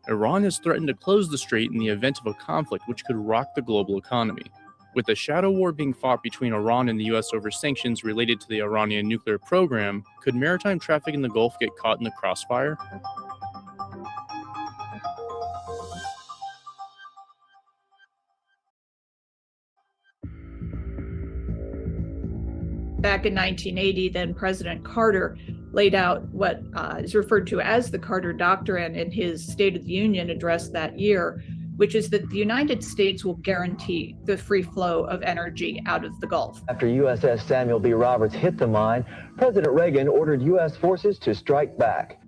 Iran has threatened to close the strait in the event of a conflict which could rock the global economy. With the shadow war being fought between Iran and the U.S. over sanctions related to the Iranian nuclear program, could maritime traffic in the Gulf get caught in the crossfire? Back in 1980, then President Carter laid out what is referred to as the Carter Doctrine in his State of the Union address that year, which is that the United States will guarantee the free flow of energy out of the Gulf. After USS Samuel B. Roberts hit the mine, President Reagan ordered U.S. forces to strike back.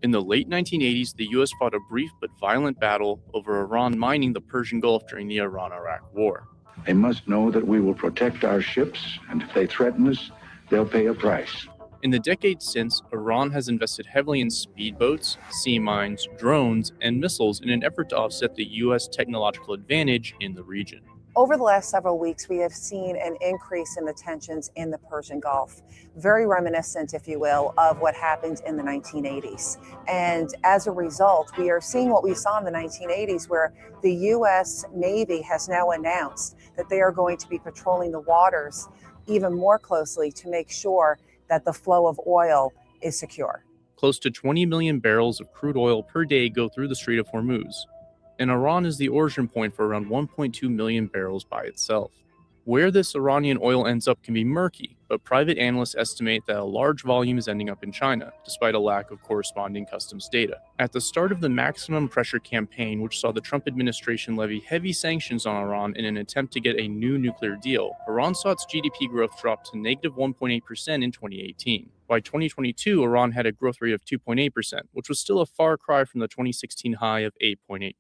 In the late 1980s, the U.S. fought a brief but violent battle over Iran mining the Persian Gulf during the Iran-Iraq War. They must know that we will protect our ships, and if they threaten us, they'll pay a price. In the decades since, Iran has invested heavily in speedboats, sea mines, drones, and missiles in an effort to offset the U.S. technological advantage in the region. Over the last several weeks, we have seen an increase in the tensions in the Persian Gulf, very reminiscent, if you will, of what happened in the 1980s. And as a result, we are seeing what we saw in the 1980s, where the U.S. Navy has now announced that they are going to be patrolling the waters even more closely to make sure that the flow of oil is secure. Close to 20 million barrels of crude oil per day go through the Strait of Hormuz, and Iran is the origin point for around 1.2 million barrels by itself. Where this Iranian oil ends up can be murky, but private analysts estimate that a large volume is ending up in China, despite a lack of corresponding customs data. At the start of the maximum pressure campaign, which saw the Trump administration levy heavy sanctions on Iran in an attempt to get a new nuclear deal, Iran saw its GDP growth drop to negative 1.8% in 2018. By 2022, Iran had a growth rate of 2.8%, which was still a far cry from the 2016 high of 8.8%.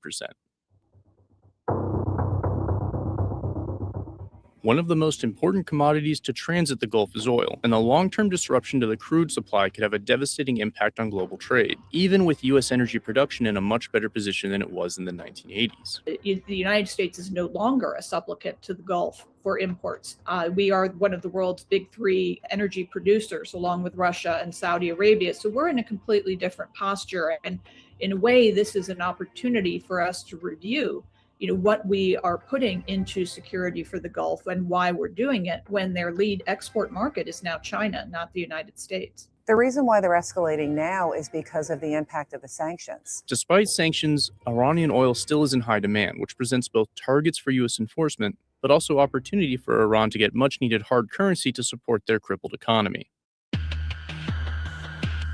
One of the most important commodities to transit the Gulf is oil, and the long-term disruption to the crude supply could have a devastating impact on global trade, even with U.S. energy production in a much better position than it was in the 1980s. The United States is no longer a supplicant to the Gulf for imports. We are one of the world's big three energy producers, along with Russia and Saudi Arabia. So we're in a completely different posture. And in a way, this is an opportunity for us to review what we are putting into security for the Gulf and why we're doing it when their lead export market is now China, not the United States. The reason why they're escalating now is because of the impact of the sanctions. Despite sanctions, Iranian oil still is in high demand, which presents both targets for U.S. enforcement, but also opportunity for Iran to get much needed hard currency to support their crippled economy.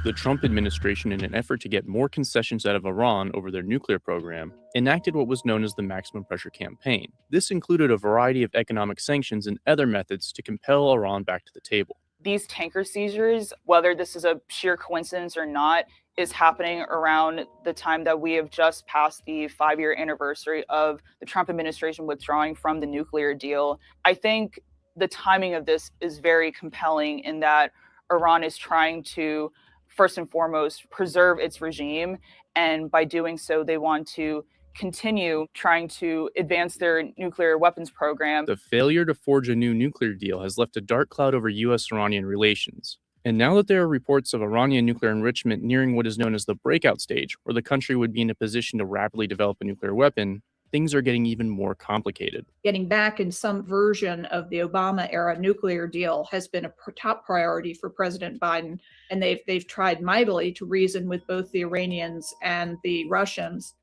The Trump administration, in an effort to get more concessions out of Iran over their nuclear program, enacted what was known as the maximum pressure campaign. This included a variety of economic sanctions and other methods to compel Iran back to the table. These tanker seizures, whether this is a sheer coincidence or not, is happening around the time that we have just passed the 5-year anniversary of the Trump administration withdrawing from the nuclear deal. I think the timing of this is very compelling in that Iran is trying to first and foremost, preserve its regime. And by doing so, they want to continue trying to advance their nuclear weapons program. The failure to forge a new nuclear deal has left a dark cloud over U.S.-Iranian relations. And now that there are reports of Iranian nuclear enrichment nearing what is known as the breakout stage, where the country would be in a position to rapidly develop a nuclear weapon, things are getting even more complicated. Getting back in some version of the Obama-era nuclear deal has been a top priority for President Biden, and they've tried mightily to reason with both the Iranians and the Russians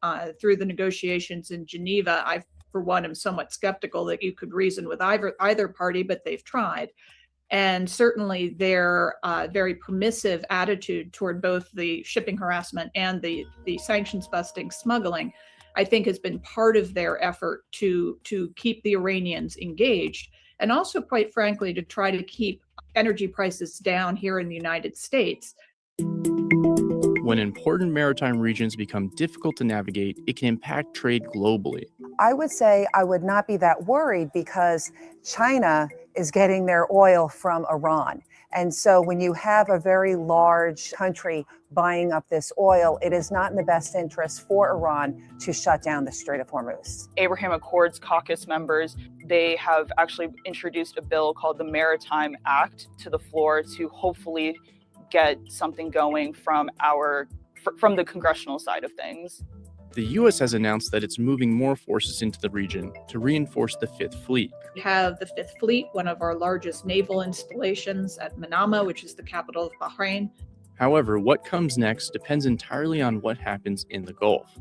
through the negotiations in Geneva. I, for one, am somewhat skeptical that you could reason with either party, but they've tried. And certainly their very permissive attitude toward both the shipping harassment and the sanctions-busting smuggling, I think, has been part of their effort to keep the Iranians engaged, and also, quite frankly, to try to keep energy prices down here in the United States. When important maritime regions become difficult to navigate, it can impact trade globally. I would say I would not be that worried because China is getting their oil from Iran. And so when you have a very large country buying up this oil, it is not in the best interest for Iran to shut down the Strait of Hormuz. Abraham Accords caucus members, they have actually introduced a bill called the Maritime Act to the floor to hopefully get something going from the congressional side of things. The U.S. has announced that it's moving more forces into the region to reinforce the Fifth Fleet. We have the Fifth Fleet, one of our largest naval installations at Manama, which is the capital of Bahrain. However, what comes next depends entirely on what happens in the Gulf.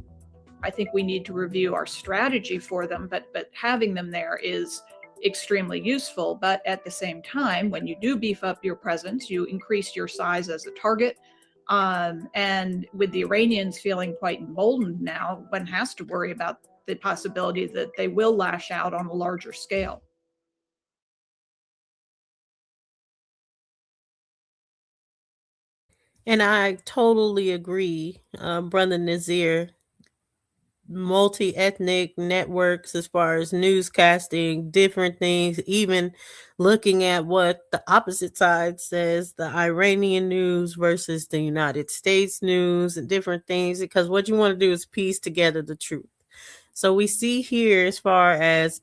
I think we need to review our strategy for them, but having them there is extremely useful. But at the same time, when you do beef up your presence, you increase your size as a target. And with the Iranians feeling quite emboldened now, one has to worry about the possibility that they will lash out on a larger scale. And I totally agree, Brother Nazir. Multi-ethnic networks as far as newscasting, different things, even looking at what the opposite side says, the Iranian news versus the United States news and different things, because what you want to do is piece together the truth. So we see here as far as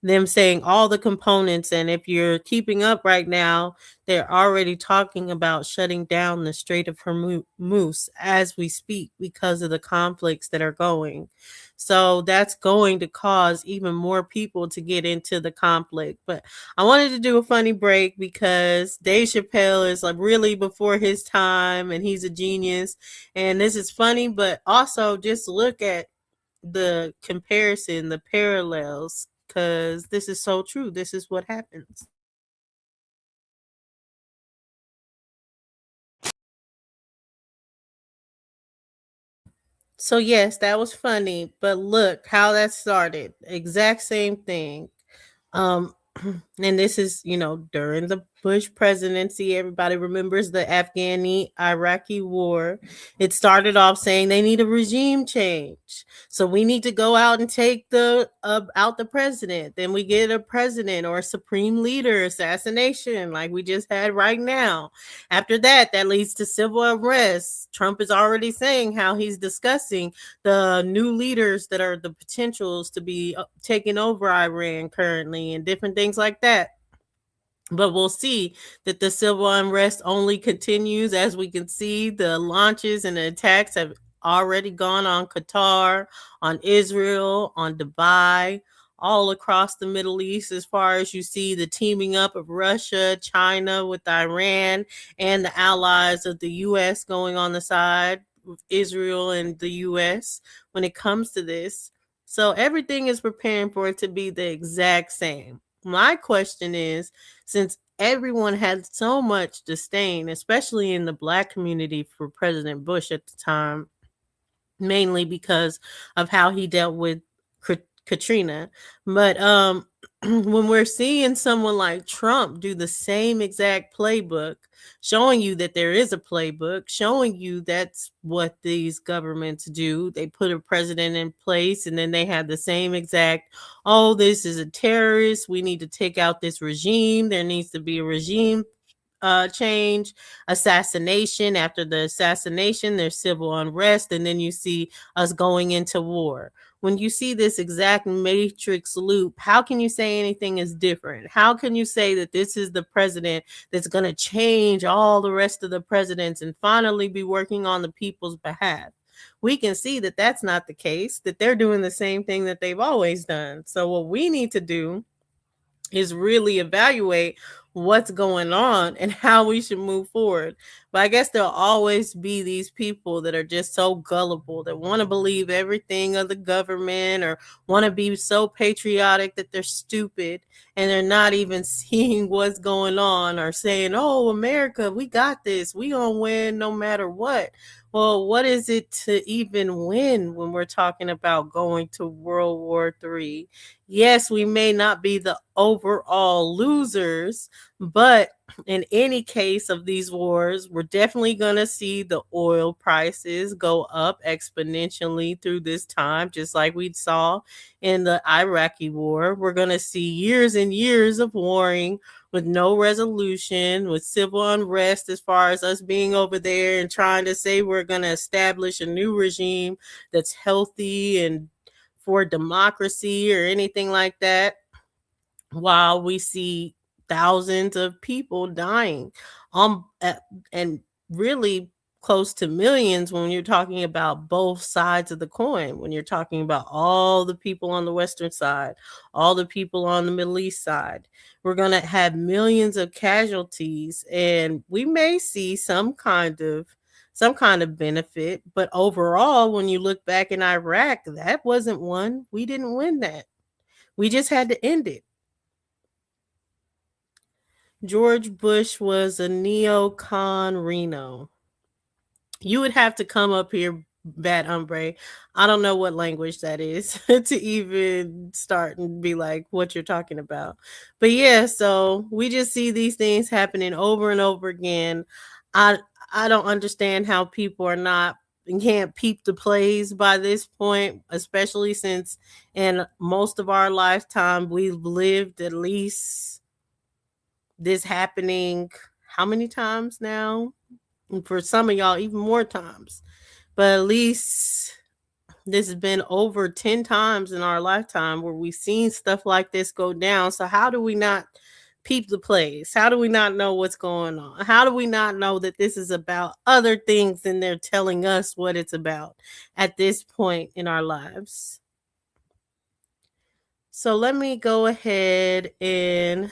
them saying all the components, and if you're keeping up right now, they're already talking about shutting down the Strait of Hormuz as we speak because of the conflicts that are going. So that's going to cause even more people to get into the conflict. But I wanted to do a funny break because Dave Chappelle is like really before his time and he's a genius. And this is funny, but also just look at the comparison, the parallels, because this is so true. This is what happens. So yes, that was funny, but look how that started. Exact same thing. Um and this is, during the Bush presidency. Everybody remembers the Afghani-Iraqi war. It started off saying they need a regime change. So we need to go out and take out the president. Then we get a president or a supreme leader assassination like we just had right now. After that, that leads to civil unrest. Trump is already saying how he's discussing the new leaders that are the potentials to be taking over Iran currently and different things like that. But we'll see that the civil unrest only continues. As we can see, the launches and the attacks have already gone on Qatar, on Israel, on Dubai, all across the Middle East, as far as you see the teaming up of Russia, China with Iran, and the allies of the U.S. going on the side with Israel and the U.S. when it comes to this. So everything is preparing for it to be the exact same. My question is, since everyone had so much disdain, especially in the Black community, for President Bush at the time, mainly because of how he dealt with Katrina. But when we're seeing someone like Trump do the same exact playbook, showing you that there is a playbook, showing you that's what these governments do. They put a president in place and then they have the same exact, oh, this is a terrorist. We need to take out this regime. There needs to be a regime change, assassination. After the assassination, there's civil unrest, and then you see us going into war. When you see this exact matrix loop, how can you say anything is different? How can you say that this is the president that's going to change all the rest of the presidents and finally be working on the people's behalf? We can see that that's not the case, that they're doing the same thing that they've always done. So what we need to do is really evaluate what's going on and how we should move forward. But I guess there'll always be these people that are just so gullible, that want to believe everything of the government or want to be so patriotic that they're stupid and they're not even seeing what's going on, or saying, oh, America, we got this, we gonna win no matter what. Well, what is it to even win when we're talking about going to World War III? Yes, we may not be the overall losers, but in any case of these wars, we're definitely going to see the oil prices go up exponentially through this time, just like we saw in the Iraqi war. We're going to see years and years of warring with no resolution, with civil unrest, as far as us being over there and trying to say we're going to establish a new regime that's healthy and for democracy or anything like that, while we see thousands of people dying, and really close to millions when you're talking about both sides of the coin. When you're talking about all the people on the Western side, all the people on the Middle East side, we're going to have millions of casualties, and we may see some kind of benefit. But overall, when you look back in Iraq, that wasn't one. We didn't win that. We just had to end it. George Bush was a neocon Reno. You would have to come up here, Bad Hombre. I don't know what language that is to even start and be like what you're talking about. But yeah, so we just see these things happening over and over again. I don't understand how people are not and can't peep the plays by this point, especially since in most of our lifetime we've lived at least this happening how many times now? And for some of y'all, even more times. But at least This has been over 10 times in our lifetime where we've seen stuff like this go down. So how do we not peep the plays? How do we not know what's going on? How do we not know that this is about other things than they're telling us what it's about at this point in our lives? So let me go ahead and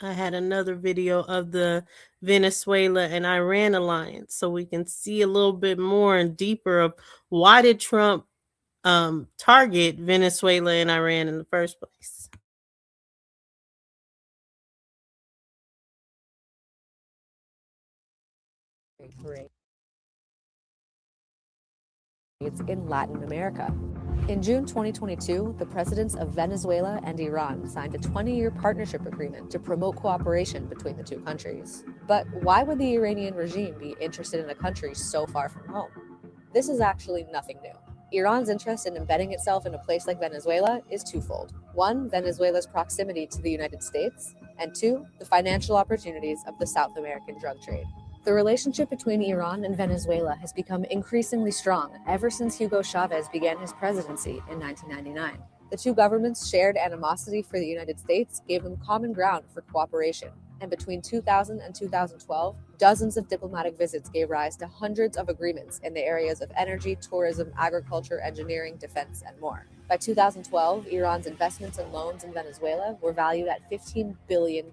I had another video of the Venezuela and Iran alliance so we can see a little bit more and deeper of why did Trump target Venezuela and Iran in the first place. In Latin America. In June 2022, the presidents of Venezuela and Iran signed a 20-year partnership agreement to promote cooperation between the two countries. But why would the Iranian regime be interested in a country so far from home? This is actually nothing new. Iran's interest in embedding itself in a place like Venezuela is twofold. One, Venezuela's proximity to the United States, and two, the financial opportunities of the South American drug trade. The relationship between Iran and Venezuela has become increasingly strong ever since Hugo Chavez began his presidency in 1999. The two governments' shared animosity for the United States gave them common ground for cooperation, and between 2000 and 2012, dozens of diplomatic visits gave rise to hundreds of agreements in the areas of energy, tourism, agriculture, engineering, defense, and more. By 2012, Iran's investments and loans in Venezuela were valued at $15 billion.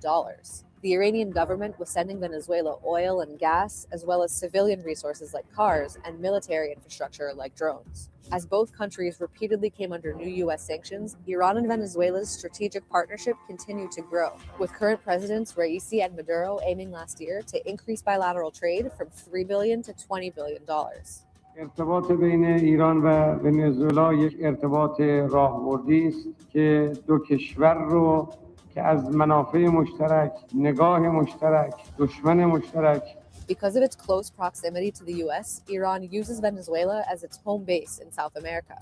The Iranian government was sending Venezuela oil and gas, as well as civilian resources like cars and military infrastructure like drones. As both countries repeatedly came under new U.S. sanctions, Iran and Venezuela's strategic partnership continued to grow, with current presidents Raisi and Maduro aiming last year to increase bilateral trade from $3 billion to $20 billion. ارتباط بین ایران و ونزوئلا یک ارتباط راهبردی است که دو کشور رو که از منافع مشترک، نگاه مشترک، دشمن مشترک. Because of its close proximity to the U.S., Iran uses Venezuela as its home base in South America.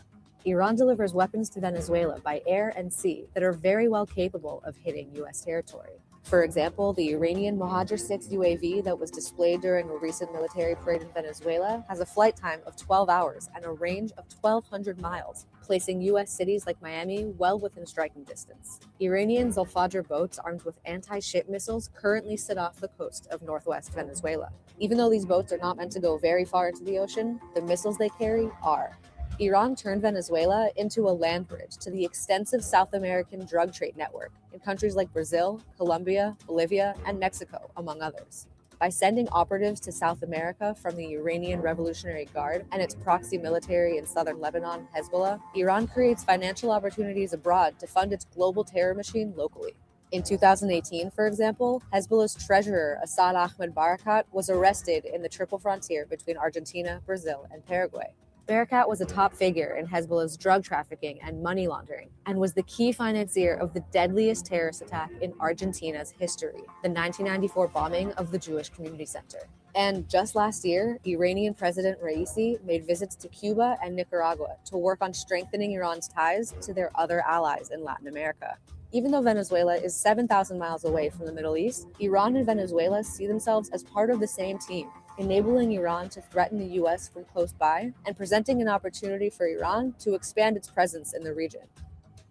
Iran delivers weapons to Venezuela by air and sea that are very well capable of hitting U.S. territory. For example, the Iranian Mohajer 6 UAV that was displayed during a recent military parade in Venezuela has a flight time of 12 hours and a range of 1,200 miles, placing U.S. cities like Miami well within striking distance. Iranian Zulfajr boats armed with anti-ship missiles currently sit off the coast of northwest Venezuela. Even though these boats are not meant to go very far into the ocean, the missiles they carry are. Iran turned Venezuela into a land bridge to the extensive South American drug trade network in countries like Brazil, Colombia, Bolivia, and Mexico, among others. By sending operatives to South America from the Iranian Revolutionary Guard and its proxy military in southern Lebanon, Hezbollah, Iran creates financial opportunities abroad to fund its global terror machine locally. In 2018, for example, Hezbollah's treasurer, Assad Ahmed Barakat, was arrested in the triple frontier between Argentina, Brazil, and Paraguay. Barakat was a top figure in Hezbollah's drug trafficking and money laundering, and was the key financier of the deadliest terrorist attack in Argentina's history, the 1994 bombing of the Jewish Community Center. And just last year, Iranian President Raisi made visits to Cuba and Nicaragua to work on strengthening Iran's ties to their other allies in Latin America. Even though Venezuela is 7,000 miles away from the Middle East, Iran and Venezuela see themselves as part of the same team, enabling Iran to threaten the U.S. from close by and presenting an opportunity for Iran to expand its presence in the region.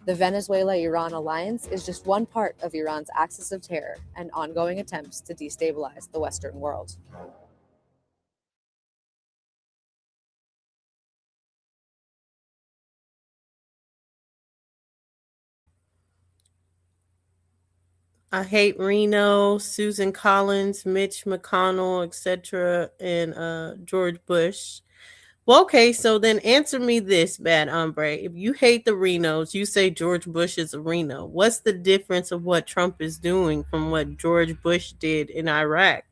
The Venezuela-Iran alliance is just one part of Iran's axis of terror and ongoing attempts to destabilize the Western world. I hate Reno, Susan Collins, Mitch McConnell, etc., and George Bush. Well, okay, so then answer me this, bad hombre. If you hate the Renos, you say George Bush is a Reno. What's the difference of what Trump is doing from what George Bush did in Iraq?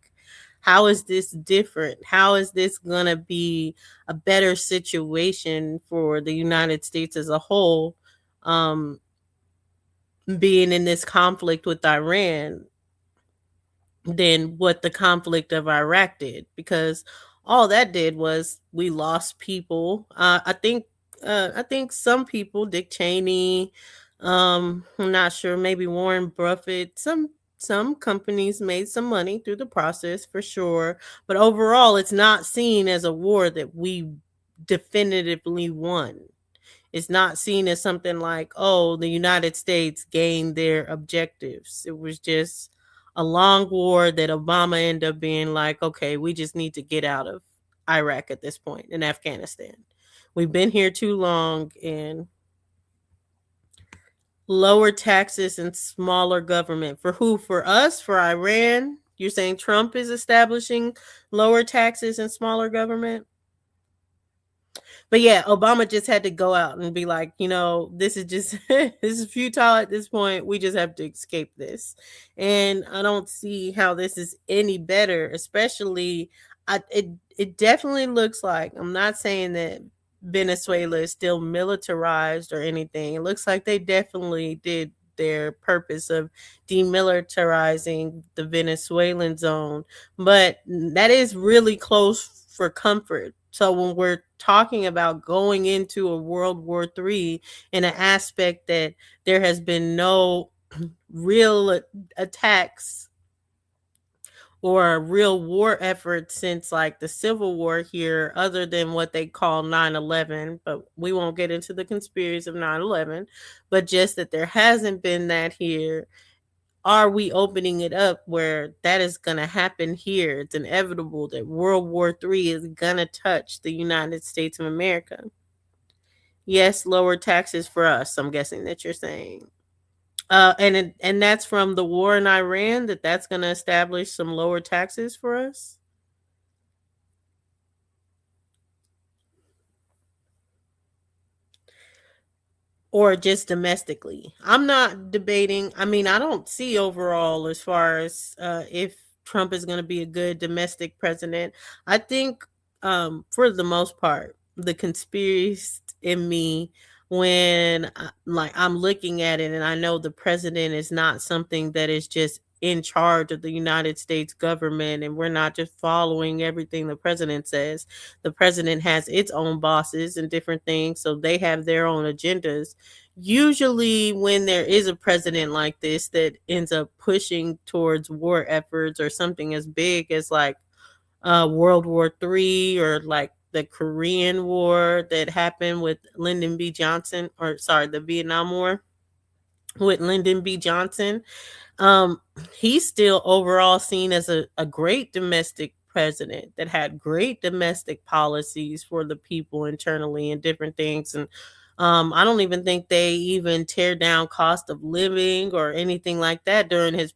How is this different? How is this going to be a better situation for the United States as a whole, being in this conflict with Iran, than what the conflict of Iraq did? Because all that did was we lost people. I think some people, Dick Cheney, I'm not sure, maybe Warren Buffett, some companies made some money through the process for sure, but overall it's not seen as a war that we definitively won. It's not seen as something like, oh, the United States gained their objectives. It was just a long war that Obama ended up being like, okay, we just need to get out of Iraq at this point, in Afghanistan. We've been here too long, and lower taxes and smaller government. For who? For us? For Iran? You're saying Trump is establishing lower taxes and smaller government? But yeah, Obama just had to go out and be like, this is just this is futile at this point. We just have to escape this. And I don't see how this is any better, especially it definitely looks like, I'm not saying that Venezuela is still militarized or anything. It looks like they definitely did their purpose of demilitarizing the Venezuelan zone, but that is really close for comfort. So when we're talking about going into a World War III in an aspect that there has been no real attacks or a real war effort since like the Civil War here, other than what they call 9/11, but we won't get into the conspiracies of 9/11, but just that there hasn't been that here. Are we opening it up where that is going to happen here? It's inevitable that World War III is going to touch the United States of America. Yes, lower taxes for us, I'm guessing that you're saying. And that's from the war in Iran, that's going to establish some lower taxes for us? Or just domestically? I'm not debating. I mean, I don't see overall as far as if Trump is going to be a good domestic president. I think for the most part, the conspiracist in me, when I'm looking at it and I know the president is not something that is just in charge of the United States government, and we're not just following everything the president says. The president has its own bosses and different things, so they have their own agendas. Usually when there is a president like this that ends up pushing towards war efforts or something as big as like World War III or like the Korean War that happened with Lyndon B. Johnson, or sorry, the Vietnam War with Lyndon B. Johnson, he's still overall seen as a great domestic president that had great domestic policies for the people internally and different things. And I don't even think they even tear down cost of living or anything like that during his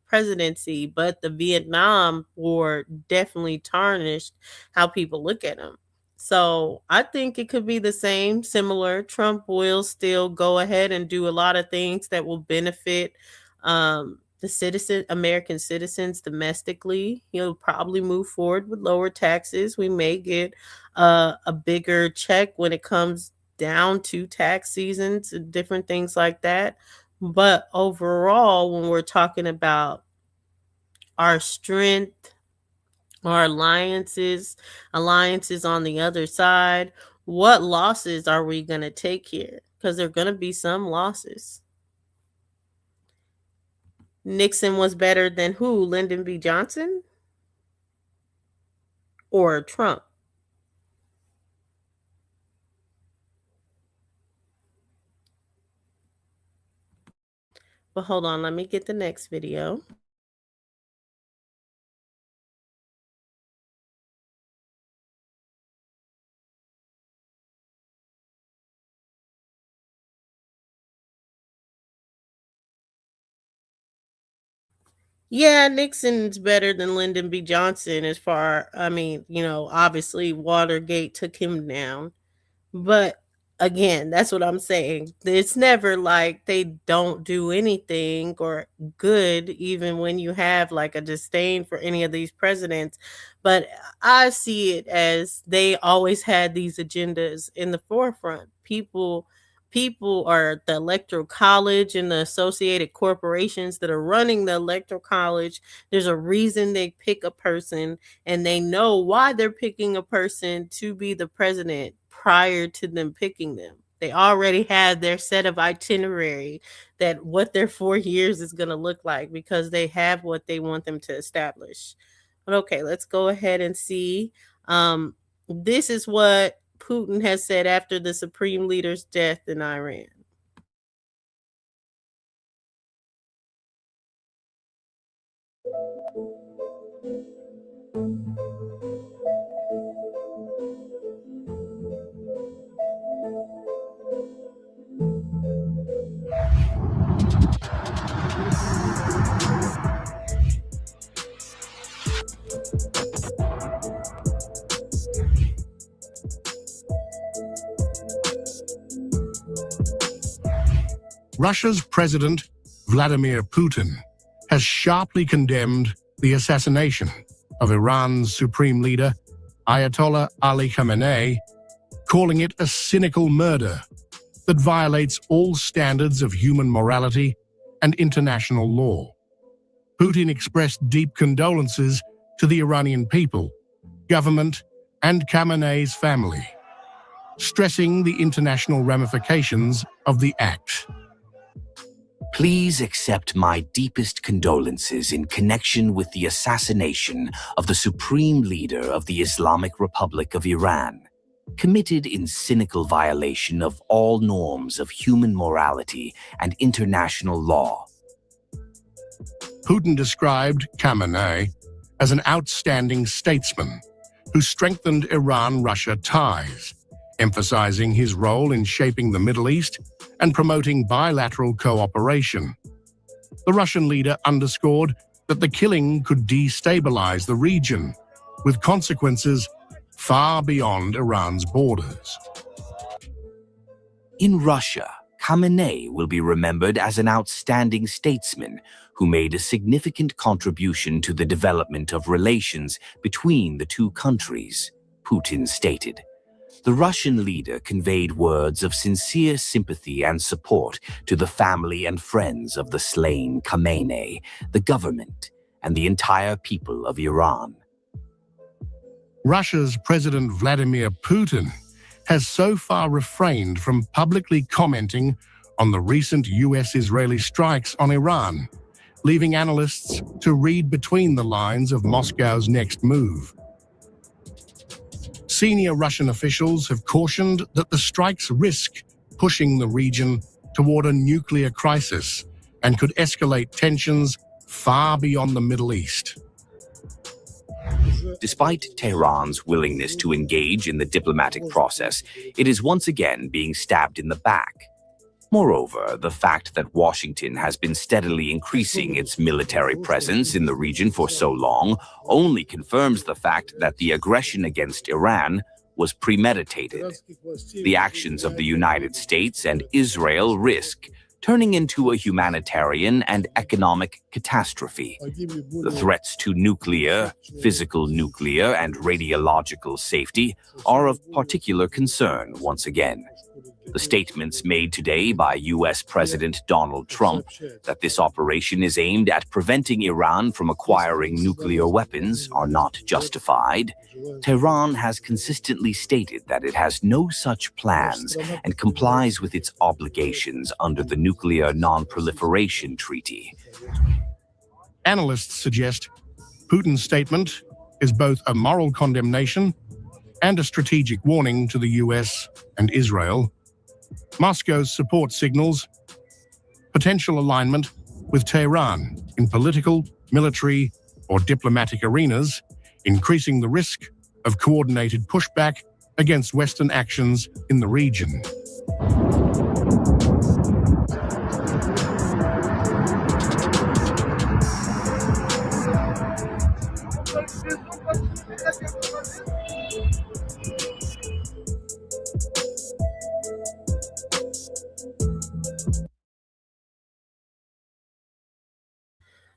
presidency. But the Vietnam War definitely tarnished how people look at him. So I think it could be the same, similar. Trump will still go ahead and do a lot of things that will benefit the American citizens domestically. He'll probably move forward with lower taxes. We may get a bigger check when it comes down to tax seasons and different things like that. But overall, when we're talking about our strength, our alliances on the other side, what losses are we going to take here? Because there are going to be some losses. Nixon was better than who? Lyndon B. Johnson or Trump? But hold on, let me get the next video. Yeah, Nixon's better than Lyndon B. Johnson as far, I mean, obviously Watergate took him down. But again, that's what I'm saying. It's never like they don't do anything or good, even when you have like a disdain for any of these presidents. But I see it as they always had these agendas in the forefront. People are the electoral college and the associated corporations that are running the electoral college. There's a reason they pick a person, and they know why they're picking a person to be the president prior to them picking them. They already had their set of itinerary that what their 4 years is going to look like, because they have what they want them to establish. But okay, let's go ahead and see. This is what Putin has said after the supreme leader's death in Iran. Russia's President Vladimir Putin has sharply condemned the assassination of Iran's supreme leader, Ayatollah Ali Khamenei, calling it a cynical murder that violates all standards of human morality and international law. Putin expressed deep condolences to the Iranian people, government, and Khamenei's family, stressing the international ramifications of the act. Please accept my deepest condolences in connection with the assassination of the Supreme Leader of the Islamic Republic of Iran, committed in cynical violation of all norms of human morality and international law. Putin described Khamenei as an outstanding statesman who strengthened Iran-Russia ties, emphasizing his role in shaping the Middle East and promoting bilateral cooperation. The Russian leader underscored that the killing could destabilize the region, with consequences far beyond Iran's borders. In Russia, Khamenei will be remembered as an outstanding statesman who made a significant contribution to the development of relations between the two countries, Putin stated. The Russian leader conveyed words of sincere sympathy and support to the family and friends of the slain Khamenei, the government, and the entire people of Iran. Russia's President Vladimir Putin has so far refrained from publicly commenting on the recent US-Israeli strikes on Iran, leaving analysts to read between the lines of Moscow's next move. Senior Russian officials have cautioned that the strikes risk pushing the region toward a nuclear crisis and could escalate tensions far beyond the Middle East. Despite Tehran's willingness to engage in the diplomatic process, it is once again being stabbed in the back. Moreover, the fact that Washington has been steadily increasing its military presence in the region for so long only confirms the fact that the aggression against Iran was premeditated. The actions of the United States and Israel risk turning into a humanitarian and economic catastrophe. The threats to nuclear, physical nuclear, and radiological safety are of particular concern once again. The statements made today by U.S. President Donald Trump that this operation is aimed at preventing Iran from acquiring nuclear weapons are not justified. Tehran has consistently stated that it has no such plans and complies with its obligations under the Nuclear Non-Proliferation Treaty. Analysts suggest Putin's statement is both a moral condemnation and a strategic warning to the US and Israel. Moscow's support signals potential alignment with Tehran in political, military, or diplomatic arenas, increasing the risk of coordinated pushback against Western actions in the region.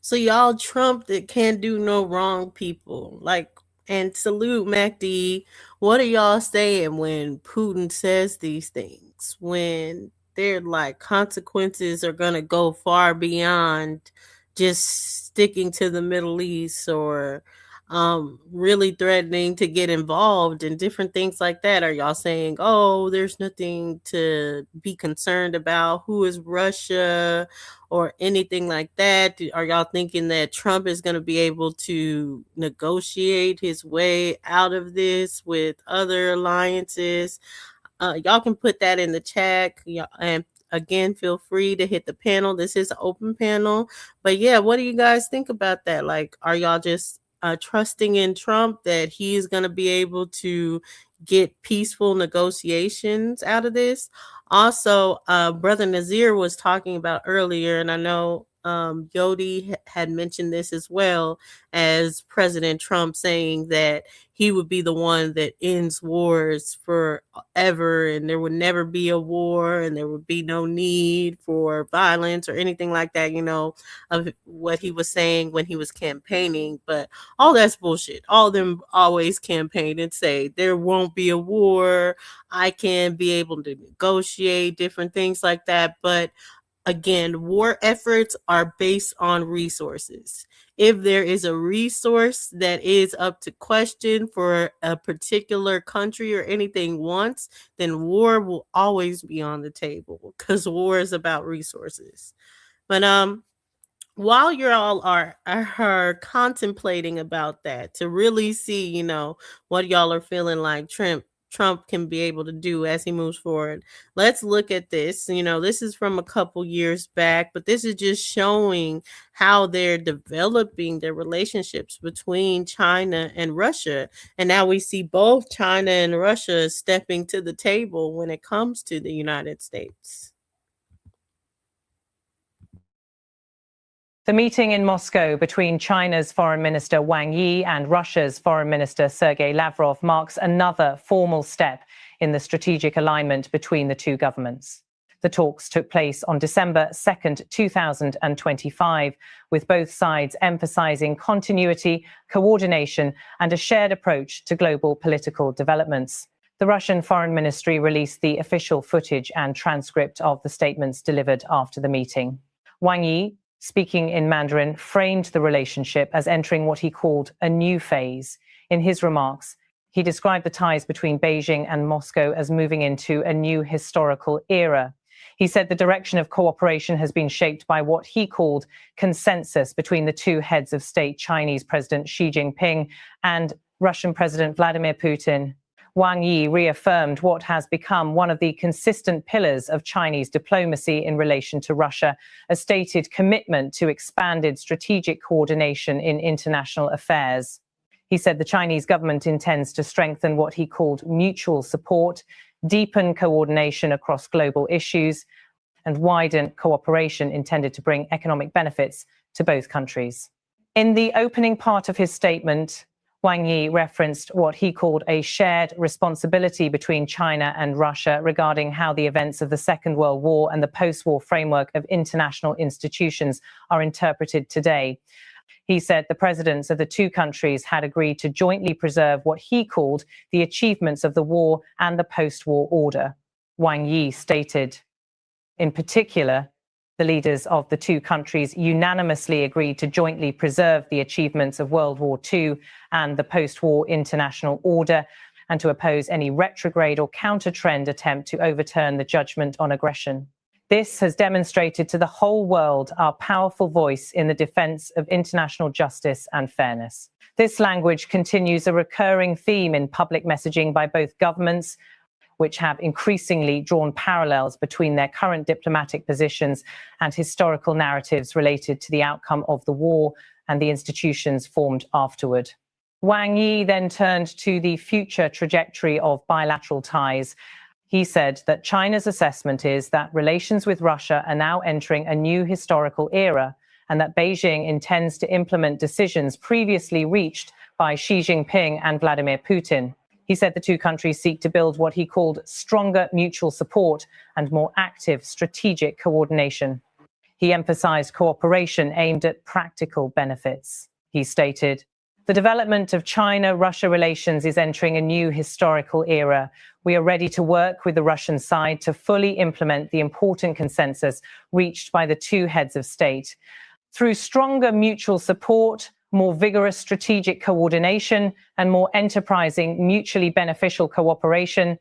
So y'all, Trump that can't do no wrong, people. And salute MacD. What are y'all saying when Putin says these things? When they're like consequences are gonna go far beyond just sticking to the Middle East or really threatening to get involved in different things like that? Are y'all saying, oh, there's nothing to be concerned about? Who is Russia or anything like that? Are y'all thinking that Trump is going to be able to negotiate his way out of this with other alliances? Y'all can put that in the chat. And again, feel free to hit the panel. This is an open panel. But yeah, what do you guys think about that? Like, are y'all just trusting in Trump that he's going to be able to get peaceful negotiations out of this? Also, Brother Nazir was talking about earlier, and I know Yodi had mentioned this as well, as President Trump saying that he would be the one that ends wars forever, and there would never be a war, and there would be no need for violence or anything like that, of what he was saying when he was campaigning. But all that's bullshit. All of them always campaign and say there won't be a war. I can be able to negotiate different things like that. But again, war efforts are based on resources. If there is a resource that is up to question for a particular country or anything once, then war will always be on the table, because war is about resources. But while you all are contemplating about that, to really see, what y'all are feeling like Trump can be able to do as he moves forward, let's look at this. This is from a couple years back, but this is just showing how they're developing their relationships between China and Russia. And now we see both China and Russia stepping to the table when it comes to the United States. The meeting in Moscow between China's Foreign Minister Wang Yi and Russia's Foreign Minister Sergei Lavrov marks another formal step in the strategic alignment between the two governments. The talks took place on December 2nd, 2025, with both sides emphasizing continuity, coordination, and a shared approach to global political developments. The Russian Foreign Ministry released the official footage and transcript of the statements delivered after the meeting. Wang Yi, speaking in Mandarin, framed the relationship as entering what he called a new phase. In his remarks, he described the ties between Beijing and Moscow as moving into a new historical era. He said the direction of cooperation has been shaped by what he called consensus between the two heads of state, Chinese President Xi Jinping and Russian President Vladimir Putin. Wang Yi reaffirmed what has become one of the consistent pillars of Chinese diplomacy in relation to Russia, a stated commitment to expanded strategic coordination in international affairs. He said the Chinese government intends to strengthen what he called mutual support, deepen coordination across global issues, and widen cooperation intended to bring economic benefits to both countries. In the opening part of his statement, Wang Yi referenced what he called a shared responsibility between China and Russia regarding how the events of the Second World War and the post-war framework of international institutions are interpreted today. He said the presidents of the two countries had agreed to jointly preserve what he called the achievements of the war and the post-war order. Wang Yi stated, in particular, the leaders of the two countries unanimously agreed to jointly preserve the achievements of World War II and the post-war international order, and to oppose any retrograde or counter-trend attempt to overturn the judgment on aggression. This has demonstrated to the whole world our powerful voice in the defense of international justice and fairness. This language continues a recurring theme in public messaging by both governments, which have increasingly drawn parallels between their current diplomatic positions and historical narratives related to the outcome of the war and the institutions formed afterward. Wang Yi then turned to the future trajectory of bilateral ties. He said that China's assessment is that relations with Russia are now entering a new historical era, and that Beijing intends to implement decisions previously reached by Xi Jinping and Vladimir Putin. He said the two countries seek to build what he called stronger mutual support and more active strategic coordination. He emphasized cooperation aimed at practical benefits. He stated, "The development of China-Russia relations is entering a new historical era. We are ready to work with the Russian side to fully implement the important consensus reached by the two heads of state. Through stronger mutual support, more vigorous strategic coordination, and more enterprising, mutually beneficial cooperation,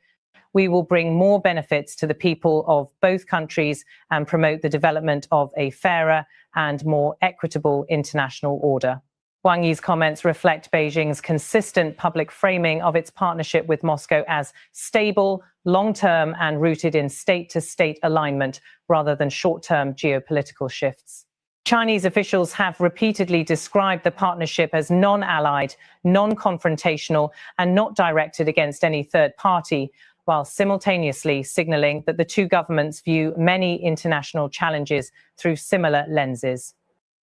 we will bring more benefits to the people of both countries and promote the development of a fairer and more equitable international order. Wang Yi's comments reflect Beijing's consistent public framing of its partnership with Moscow as stable, long-term, and rooted in state-to-state alignment rather than short-term geopolitical shifts. Chinese officials have repeatedly described the partnership as non-allied, non-confrontational, and not directed against any third party, while simultaneously signaling that the two governments view many international challenges through similar lenses.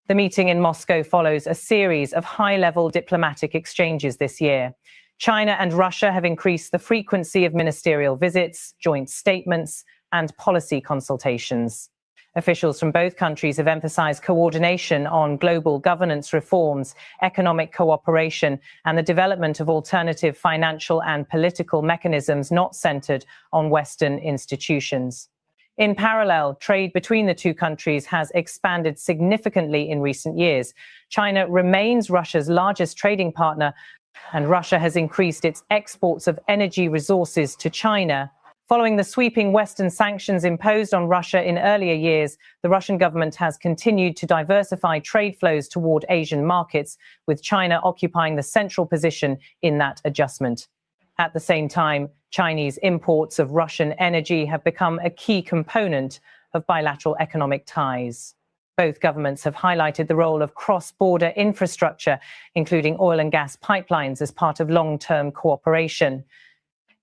The meeting in Moscow follows a series of high-level diplomatic exchanges this year. China and Russia have increased the frequency of ministerial visits, joint statements, and policy consultations. Officials from both countries have emphasized coordination on global governance reforms, economic cooperation, and the development of alternative financial and political mechanisms not centered on Western institutions. In parallel, trade between the two countries has expanded significantly in recent years. China remains Russia's largest trading partner, and Russia has increased its exports of energy resources to China. Following the sweeping Western sanctions imposed on Russia in earlier years, the Russian government has continued to diversify trade flows toward Asian markets, with China occupying the central position in that adjustment. At the same time, Chinese imports of Russian energy have become a key component of bilateral economic ties. Both governments have highlighted the role of cross-border infrastructure, including oil and gas pipelines, as part of long-term cooperation.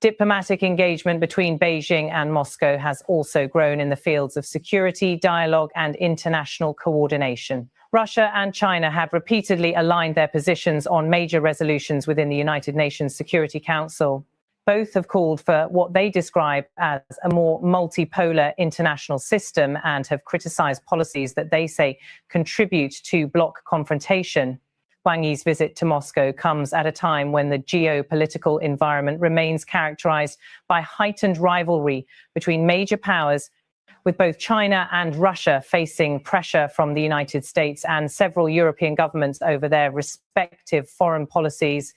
Diplomatic engagement between Beijing and Moscow has also grown in the fields of security, dialogue, and international coordination. Russia and China have repeatedly aligned their positions on major resolutions within the United Nations Security Council. Both have called for what they describe as a more multipolar international system and have criticized policies that they say contribute to bloc confrontation. Wang Yi's visit to Moscow comes at a time when the geopolitical environment remains characterized by heightened rivalry between major powers, with both China and Russia facing pressure from the United States and several European governments over their respective foreign policies.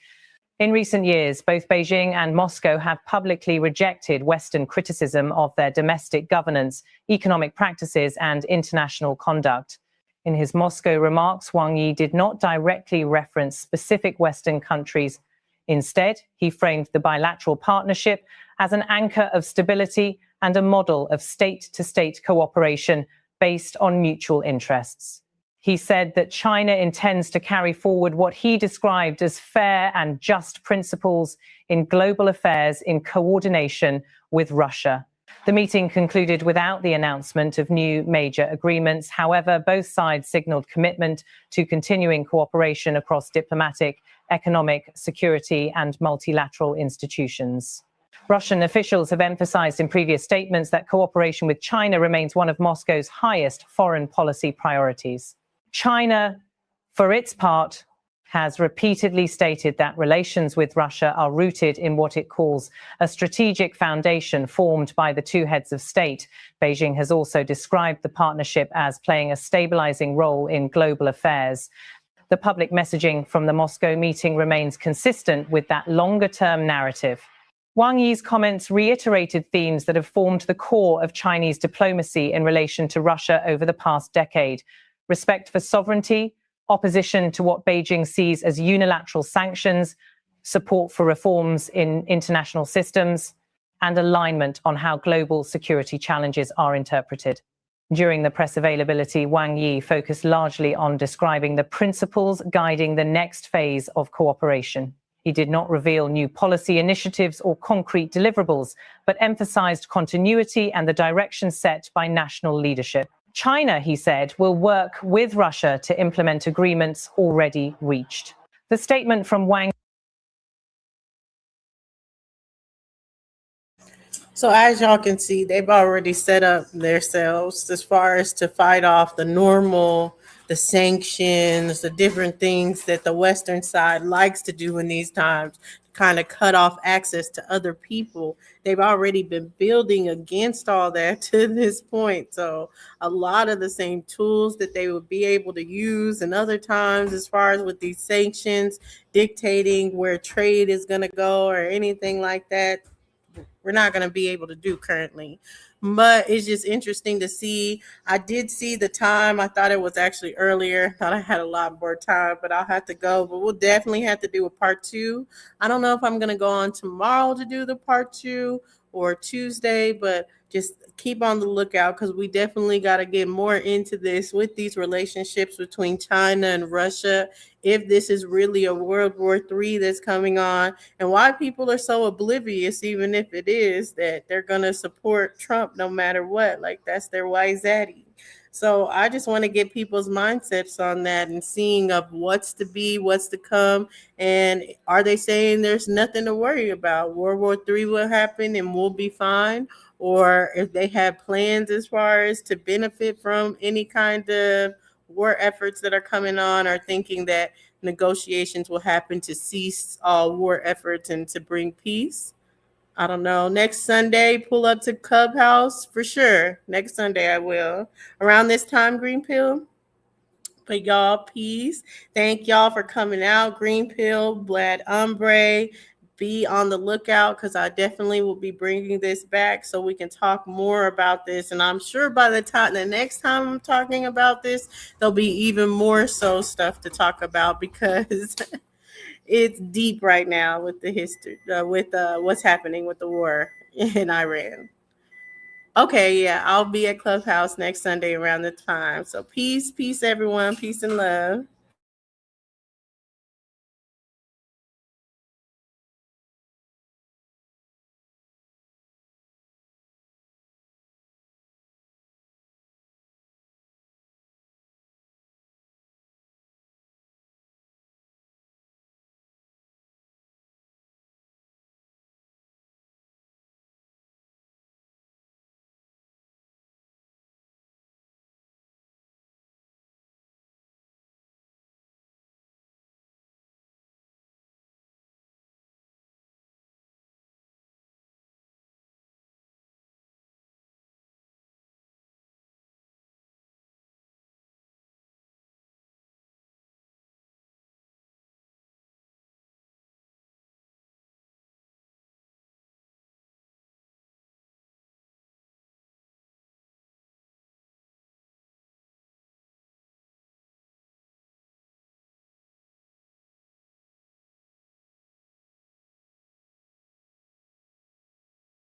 In recent years, both Beijing and Moscow have publicly rejected Western criticism of their domestic governance, economic practices, and international conduct. In his Moscow remarks, Wang Yi did not directly reference specific Western countries. Instead, he framed the bilateral partnership as an anchor of stability and a model of state-to-state cooperation based on mutual interests. He said that China intends to carry forward what he described as fair and just principles in global affairs in coordination with Russia. The meeting concluded without the announcement of new major agreements. However, both sides signaled commitment to continuing cooperation across diplomatic, economic, security, and multilateral institutions. Russian officials have emphasized in previous statements that cooperation with China remains one of Moscow's highest foreign policy priorities. China, for its part, has repeatedly stated that relations with Russia are rooted in what it calls a strategic foundation formed by the two heads of state. Beijing has also described the partnership as playing a stabilizing role in global affairs. The public messaging from the Moscow meeting remains consistent with that longer-term narrative. Wang Yi's comments reiterated themes that have formed the core of Chinese diplomacy in relation to Russia over the past decade: respect for sovereignty, opposition to what Beijing sees as unilateral sanctions, support for reforms in international systems, and alignment on how global security challenges are interpreted. During the press availability, Wang Yi focused largely on describing the principles guiding the next phase of cooperation. He did not reveal new policy initiatives or concrete deliverables, but emphasized continuity and the direction set by national leadership. China, he said, will work with Russia to implement agreements already reached. The statement from Wang. So as y'all can see, they've already set up themselves as far as to fight off the normal the sanctions, the different things that the Western side likes to do in these times, kind of cut off access to other people. They've already been building against all that to this point. So a lot of the same tools that they would be able to use in other times, as far as with these sanctions, dictating where trade is going to go or anything like that, we're not going to be able to do currently. But it's just interesting to see. I did see the time. I thought it was actually earlier. Thought I had a lot more time, but I'll have to go. But we'll definitely have to do a part 2. I don't know if I'm going to go on tomorrow to do the part 2 or Tuesday, but just keep on the lookout, because we definitely got to get more into this with these relationships between China and Russia, if this is really a World War III that's coming on, and why people are so oblivious, even if it is, that they're going to support Trump no matter what. Like, that's their wise zaddy. So I just want to get people's mindsets on that and seeing of what's to be, what's to come. And are they saying there's nothing to worry about? World War III will happen and we'll be fine? Or if they have plans as far as to benefit from any kind of war efforts that are coming on, or thinking that negotiations will happen to cease all war efforts and to bring peace. I don't know. Next Sunday, pull up to Clubhouse for sure. Next Sunday, I will. Around this time, Green Pill. But y'all, peace. Thank y'all for coming out. Green Pill, Blad Umbre. Be on the lookout, because I definitely will be bringing this back so we can talk more about this. And I'm sure by the next time I'm talking about this, there'll be even more so stuff to talk about, because it's deep right now with the history, with what's happening with the war in Iran. Okay, yeah, I'll be at Clubhouse next Sunday around the time. So peace, everyone. Peace and love.